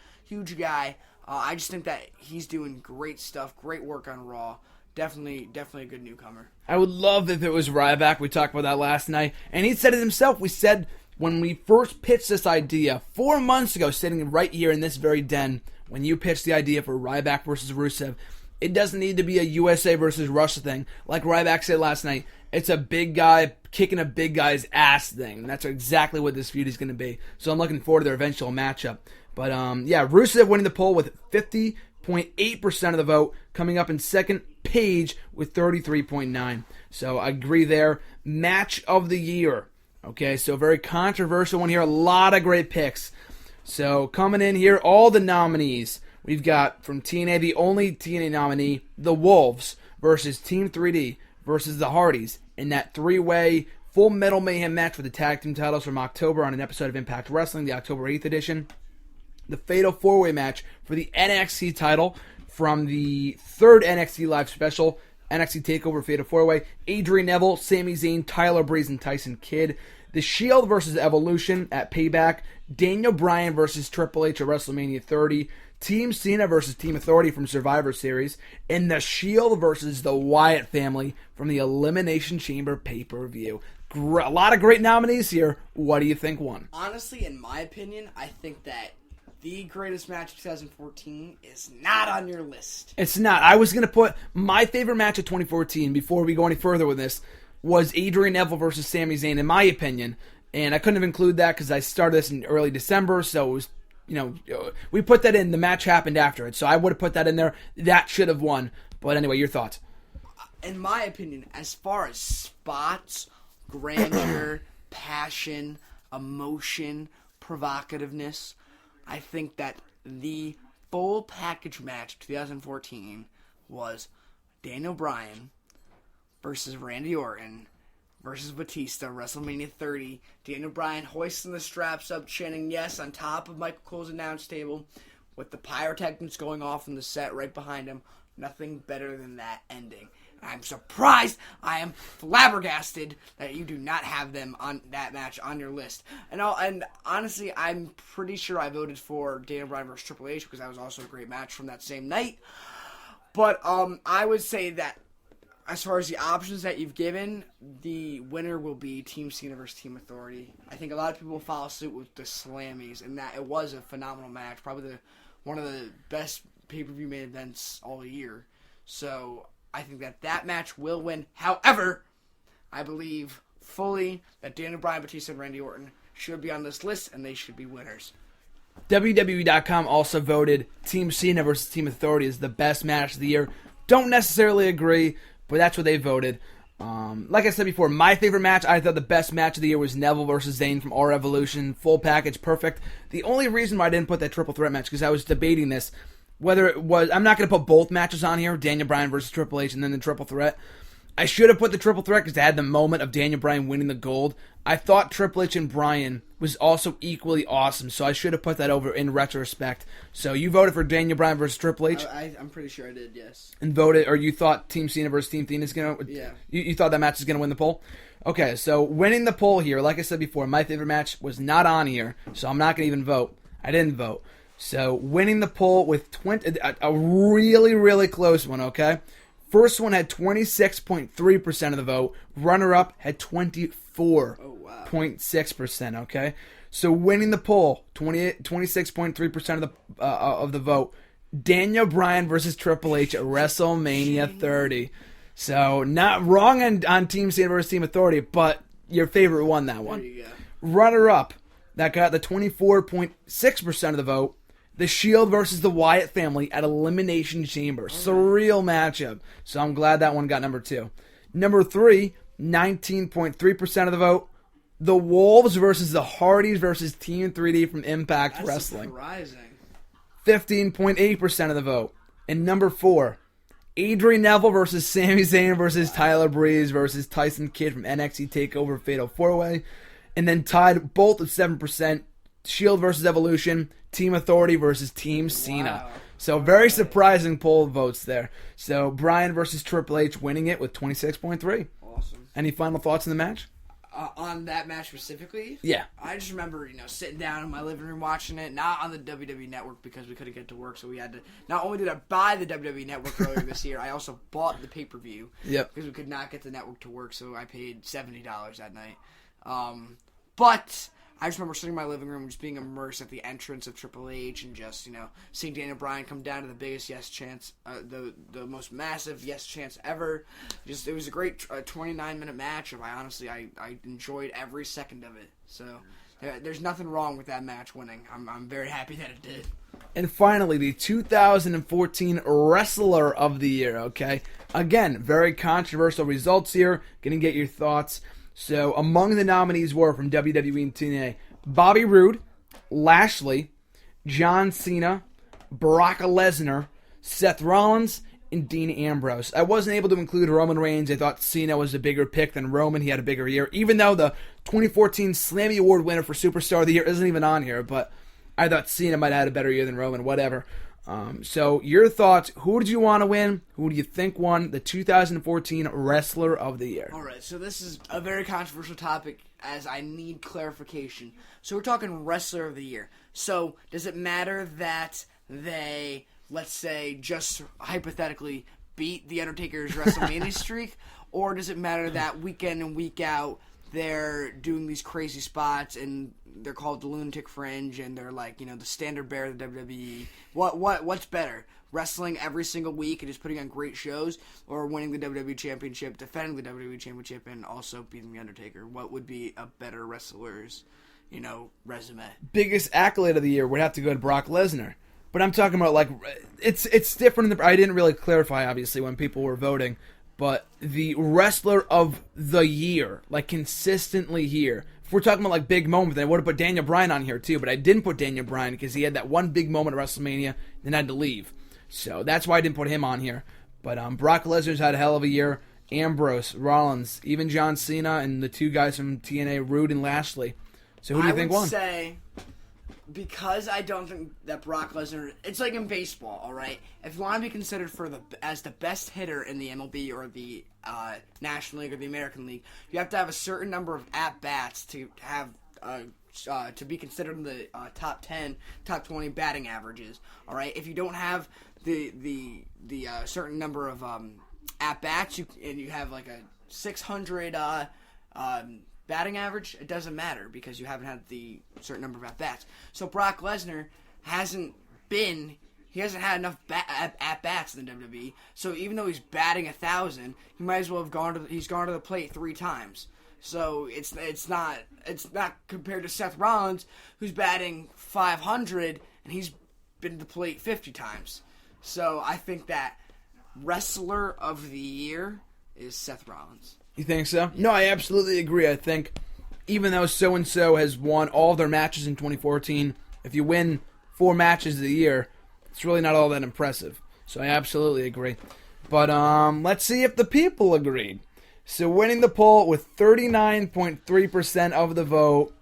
guy. I just think that he's doing great stuff, great work on Raw. Definitely a good newcomer. I would love if it was Ryback. We talked about that last night, and he said it himself. We said when we first pitched this idea 4 months ago, sitting right here in this very den, when you pitched the idea for Ryback versus Rusev, it doesn't need to be a USA versus Russia thing. Like Ryback said last night, it's a big guy kicking a big guy's ass thing. And that's exactly what this feud is going to be. So I'm looking forward to their eventual matchup. But Rusev winning the poll with 50.8% of the vote. Coming up in second, Paige with 33.9%. So I agree there. Match of the year. Okay, so very controversial one here. A lot of great picks. So coming in here, all the nominees. We've got from TNA, the only TNA nominee, The Wolves versus Team 3D versus the Hardys in that 3-way Full Metal Mayhem match for the tag team titles from October on an episode of Impact Wrestling, the October 8th edition. The Fatal 4-way match for the NXT title from the 3rd NXT Live special, NXT TakeOver Fatal 4-way. Adrian Neville, Sami Zayn, Tyler Breeze, and Tyson Kidd. The Shield versus Evolution at Payback. Daniel Bryan versus Triple H at WrestleMania 30. Team Cena versus Team Authority from Survivor Series. And The Shield versus the Wyatt family from the Elimination Chamber pay-per-view. A lot of great nominees here. What do you think won? Honestly, in my opinion, I think that the greatest match of 2014 is not on your list. It's not. I was going to put my favorite match of 2014, before we go any further with this, was Adrian Neville versus Sami Zayn, in my opinion. And I couldn't have included that because I started this in early December, so it was, we put that in. The match happened after it, so I would have put that in there. That should have won. But anyway, your thoughts? In my opinion, as far as spots, grandeur, passion, emotion, provocativeness, I think that the full package match of 2014 was Daniel Bryan versus Randy Orton versus Batista, WrestleMania 30. Daniel Bryan hoisting the straps up, chanting yes on top of Michael Cole's announce table with the pyrotechnics going off in the set right behind him. Nothing better than that ending. I'm surprised, I am flabbergasted that you do not have them on that match on your list. And honestly, I'm pretty sure I voted for Daniel Bryan versus Triple H because that was also a great match from that same night. But I would say that as far as the options that you've given, the winner will be Team Cena versus Team Authority. I think a lot of people will follow suit with the Slammies, and that it was a phenomenal match, probably one of the best pay-per-view main events all year. So I think that match will win. However, I believe fully that Daniel Bryan, Batista, and Randy Orton should be on this list, and they should be winners. WWE.com also voted Team Cena versus Team Authority as the best match of the year. Don't necessarily agree, but that's what they voted. Like I said before, my favorite match, I thought the best match of the year was Neville versus Zayn from Our Evolution. Full package, perfect. The only reason why I didn't put that triple threat match, because I was debating this, whether it was, I'm not going to put both matches on here, Daniel Bryan versus Triple H and then the triple threat. I should have put the triple threat because they had the moment of Daniel Bryan winning the gold. I thought Triple H and Bryan was also equally awesome, so I should have put that over in retrospect. So you voted for Daniel Bryan versus Triple H? I'm pretty sure I did, yes. And voted, or you thought Team Cena versus Team Cena is going to... Yeah. You thought that match is going to win the poll? Okay, so winning the poll here, like I said before, my favorite match was not on here, so I'm not going to even vote. I didn't vote. So winning the poll with a really, really close one, okay? First one had 26.3% of the vote. Runner-up had 24.6%, okay? So winning the poll, 26.3% of the vote. Daniel Bryan versus Triple H at WrestleMania 30. So not wrong on Team Cena versus Team Authority, but your favorite won that one. There you go. Runner-up, that got the 24.6% of the vote. The Shield versus the Wyatt family at Elimination Chamber. Surreal matchup. So I'm glad that one got number 2. Number 3, 19.3% of the vote. The Wolves versus the Hardys versus Team 3D from Impact Wrestling. Surprising. 15.8% of the vote. And number 4, Adrian Neville versus Sami Zayn versus Tyler Breeze versus Tyson Kidd from NXT TakeOver Fatal 4-Way. And then tied both at 7%. Shield versus Evolution, Team Authority versus Team Cena. Wow. So very surprising poll votes there. So Bryan versus Triple H winning it with 26.3. Awesome. Any final thoughts on the match? On that match specifically? Yeah. I just remember, sitting down in my living room watching it, not on the WWE Network because we couldn't get to work, so we had to, not only did I buy the WWE Network earlier this year, I also bought the pay-per-view. Yep. Because we could not get the network to work, so I paid $70 that night. But I just remember sitting in my living room just being immersed at the entrance of Triple H and just, seeing Daniel Bryan come down to the biggest yes chance, the most massive yes chance ever. Just, it was a great 29-minute match, and I enjoyed every second of it. So there's nothing wrong with that match winning. I'm very happy that it did. And finally, the 2014 Wrestler of the Year, okay? Again, very controversial results here. Gonna get your thoughts. So, among the nominees were from WWE and TNA, Bobby Roode, Lashley, John Cena, Brock Lesnar, Seth Rollins, and Dean Ambrose. I wasn't able to include Roman Reigns. I thought Cena was a bigger pick than Roman. He had a bigger year, even though the 2014 Slammy Award winner for Superstar of the Year isn't even on here, but I thought Cena might have had a better year than Roman, whatever. So your thoughts, who did you want to win? Who do you think won the 2014 Wrestler of the Year? All right, so this is a very controversial topic as I need clarification. So we're talking Wrestler of the Year. So does it matter that they, let's say, just hypothetically beat The Undertaker's WrestleMania streak? Or does it matter that week in and week out they're doing these crazy spots and they're called the Lunatic Fringe and they're like, the standard bearer of the WWE? What's better? Wrestling every single week and just putting on great shows, or winning the WWE Championship, defending the WWE Championship, and also beating The Undertaker? What would be a better wrestler's, resume? Biggest accolade of the year would have to go to Brock Lesnar. But I'm talking about, like, it's different. I didn't really clarify, obviously, when people were voting. But the Wrestler of the Year, like, consistently here. If we're talking about, like, big moments, then I would have put Daniel Bryan on here, too. But I didn't put Daniel Bryan because he had that one big moment at WrestleMania and had to leave. So that's why I didn't put him on here. But Brock Lesnar's had a hell of a year. Ambrose, Rollins, even John Cena, and the two guys from TNA, Rude and Lashley. So who do you think won? I would say, because I don't think that Brock Lesnar, it's like in baseball, all right? If you want to be considered as the best hitter in the MLB or the National League or the American League, you have to have a certain number of at-bats to have to be considered in the top 10, top 20 batting averages, all right? If you don't have the certain number of at-bats and you have like a 600 batting average, it doesn't matter because you haven't had the certain number of at-bats. So Brock Lesnar hasn't had enough at-bats in the WWE. So even though he's batting 1,000, he might as well have he's gone to the plate 3 times. So it's not compared to Seth Rollins, who's batting 500 and he's been to the plate 50 times. So I think that Wrestler of the Year is Seth Rollins. You think so? No, I absolutely agree. I think even though so-and-so has won all their matches in 2014, if you win 4 matches of the year, it's really not all that impressive. So I absolutely agree. But let's see if the people agreed. So winning the poll with 39.3% of the vote,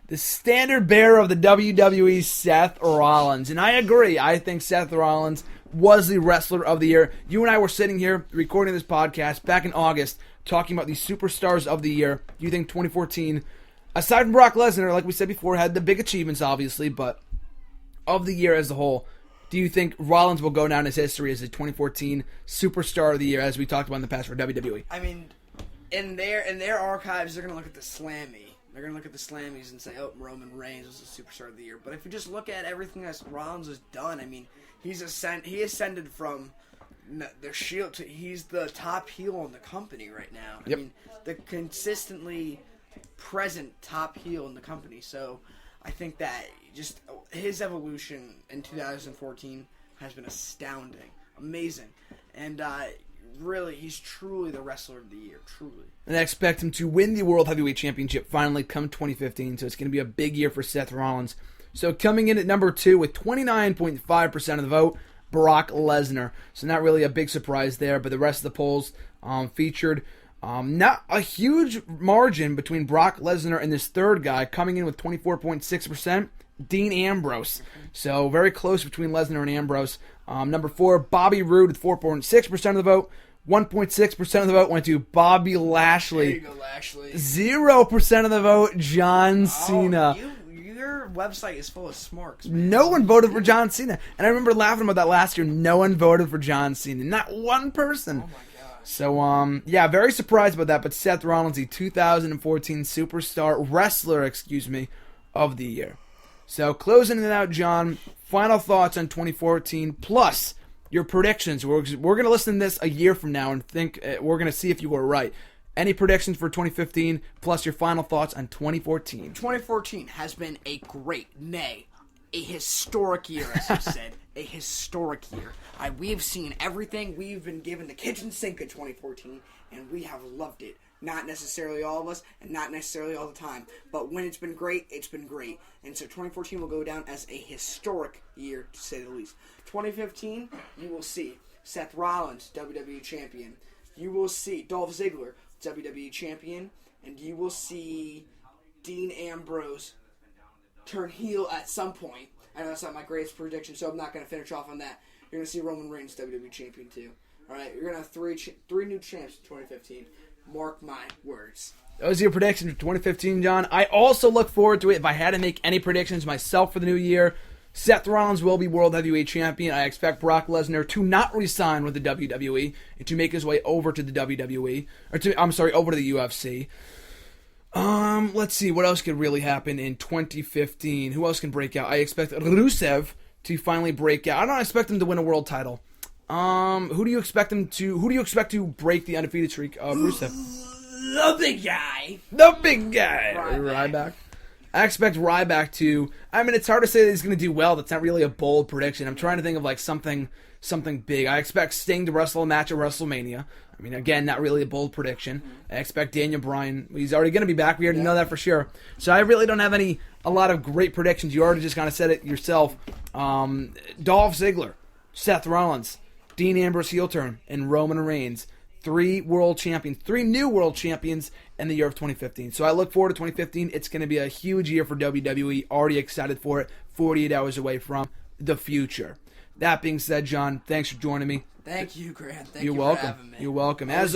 the standard bearer of the WWE, Seth Rollins. And I agree. I think Seth Rollins was the Wrestler of the Year. You and I were sitting here recording this podcast back in August talking about the Superstars of the Year. Do you think 2014, aside from Brock Lesnar, like we said before, had the big achievements, obviously, but of the year as a whole, do you think Rollins will go down as history as the 2014 Superstar of the Year, as we talked about in the past for WWE? I mean, in their archives, they're going to look at the Slammy. They're going to look at the Slammies and say, oh, Roman Reigns was the Superstar of the Year. But if you just look at everything that Rollins has done, I mean, he ascended from the Shield to he's the top heel in the company right now. Yep. I mean, the consistently present top heel in the company. So I think that just his evolution in 2014 has been astounding, amazing. And really, he's truly the Wrestler of the Year, truly. And I expect him to win the World Heavyweight Championship finally come 2015, so it's going to be a big year for Seth Rollins. So coming in at number 2 with 29.5% of the vote, Brock Lesnar. So not really a big surprise there, but the rest of the polls featured not a huge margin between Brock Lesnar and this third guy, coming in with 24.6%, Dean Ambrose. So very close between Lesnar and Ambrose. Number 4, Bobby Roode with 4.6% of the vote. 1.6% of the vote went to Bobby Lashley. There you go, Lashley. 0% of the vote, John Cena. Your website is full of smarks, man. No one voted for John Cena. And I remember laughing about that last year. No one voted for John Cena. Not one person. Oh, my gosh. So, yeah, very surprised about that. But Seth Rollins, the 2014 Wrestler of the Year. So, closing it out, John, final thoughts on 2014, plus your predictions. We're going to listen to this a year from now and think we're going to see if you were right. Any predictions for 2015, plus your final thoughts on 2014? 2014 has been a great, nay, a historic year, as you said. A historic year. We have seen everything. We've been given the kitchen sink in 2014, and we have loved it. Not necessarily all of us, and not necessarily all the time. But when it's been great, it's been great. And so 2014 will go down as a historic year, to say the least. 2015, you will see. Seth Rollins, WWE Champion. You will see Dolph Ziggler, WWE Champion. And you will see Dean Ambrose turn heel at some point. I know that's not my greatest prediction, so I'm not going to finish off on that. You're going to see Roman Reigns, WWE Champion, too. All right, you're going to have three new champs in 2015. Mark my words. Those are your predictions for 2015, John. I also look forward to it. If I had to make any predictions myself for the new year, Seth Rollins will be World Heavyweight Champion. I expect Brock Lesnar to not resign with the WWE and to make his way over to the WWE. Over to the UFC. Let's see, what else could really happen in 2015? Who else can break out? I expect Rusev to finally break out. I don't expect him to win a world title. Who do you expect to break the undefeated streak of Rusev? The big guy. The big guy. Ryback. I expect Ryback to... it's hard to say that he's going to do well. That's not really a bold prediction. I'm trying to think of like something big. I expect Sting to wrestle a match at WrestleMania. Again, not really a bold prediction. I expect Daniel Bryan. He's already going to be back. We already know that for sure. So I really don't have a lot of great predictions. You already just kind of said it yourself. Dolph Ziggler, Seth Rollins, Dean Ambrose heel turn, and Roman Reigns. 3 new world champions in the year of 2015. So I look forward to 2015. It's going to be a huge year for WWE. Already excited for it. 48 hours away from the future. That being said, John, thanks for joining me. Thank you, Grant. You're you welcome. for having me. You're welcome. Always As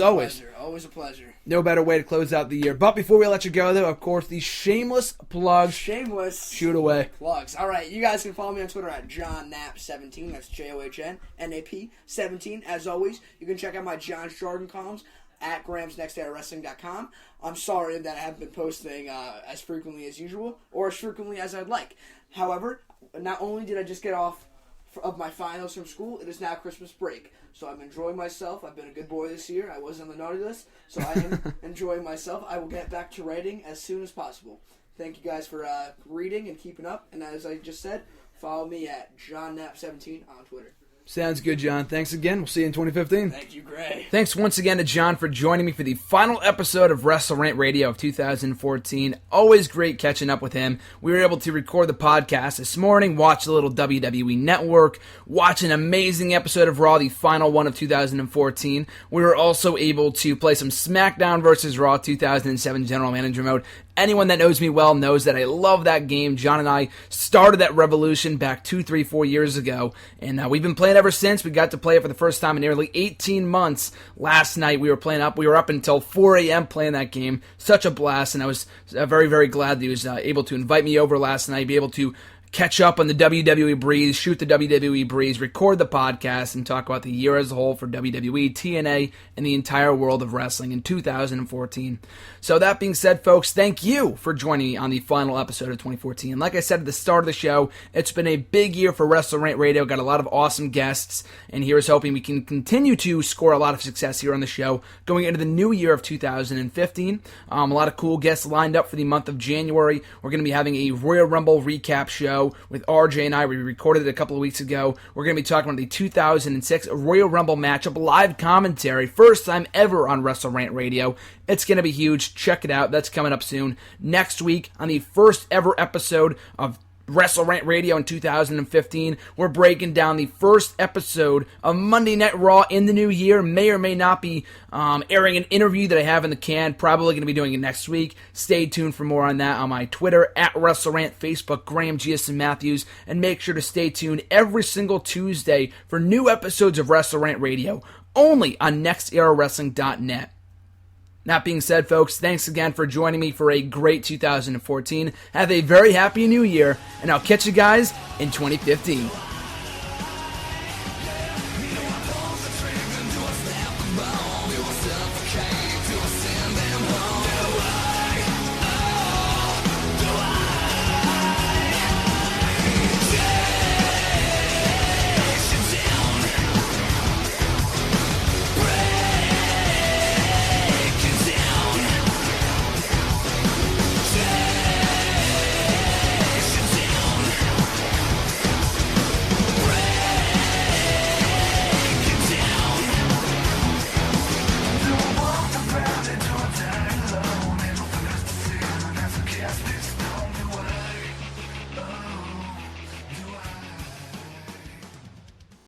always a pleasure. No better way to close out the year. But before we let you go, though, of course, the shameless plugs. Shameless. Shoot away. Plugs. All right, you guys can follow me on Twitter at JohnNap17. That's JohnNap 17. As always, you can check out my John Jordan columns at GramsNextDayWrestling.com. I'm sorry that I haven't been posting as frequently as usual or as frequently as I'd like. However, not only did I just get off of my finals from school, it is now Christmas break. So I'm enjoying myself. I've been a good boy this year. I wasn't on the naughty list, so I am enjoying myself. I will get back to writing as soon as possible. Thank you guys for reading and keeping up. And as I just said, follow me at JohnNap17 on Twitter. Sounds good, John. Thanks again. We'll see you in 2015. Thank you, Gray. Thanks once again to John for joining me for the final episode of WrestleRant Radio of 2014. Always great catching up with him. We were able to record the podcast this morning, watch a little WWE Network, watch an amazing episode of Raw, the final one of 2014. We were also able to play some SmackDown vs. Raw 2007 General Manager Mode. Anyone that knows me well knows that I love that game. John and I started that revolution back 2, 3, 4 years ago, and we've been playing ever since. We got to play it for the first time in nearly 18 months. Last night we were up until 4 a.m. playing that game. Such a blast, and I was very, very glad that he was able to invite me over last night, be able to catch up on the WWE breeze, shoot the WWE breeze, record the podcast, and talk about the year as a whole for WWE, TNA, and the entire world of wrestling in 2014. So that being said, folks, thank you for joining me on the final episode of 2014. Like I said at the start of the show, it's been a big year for WrestleRant Radio. Got a lot of awesome guests, and here's hoping we can continue to score a lot of success here on the show going into the new year of 2015. A lot of cool guests lined up for the month of January. We're going to be having a Royal Rumble recap show with RJ and I. We recorded it a couple of weeks ago. We're going to be talking about the 2006 Royal Rumble matchup live commentary. First time ever on WrestleRant Radio. It's going to be huge. Check it out. That's coming up soon. Next week, on the first ever episode of WrestleRant Radio in 2015, we're breaking down the first episode of Monday Night Raw in the new year. May or may not be airing an interview that I have in the can. Probably going to be doing it next week. Stay tuned for more on that on my Twitter, at WrestleRant, Facebook, Graham Giason Matthews, and make sure to stay tuned every single Tuesday for new episodes of WrestleRant Radio, only on NextEraWrestling.net. That being said, folks, thanks again for joining me for a great 2014. Have a very happy new year, and I'll catch you guys in 2015. Yes.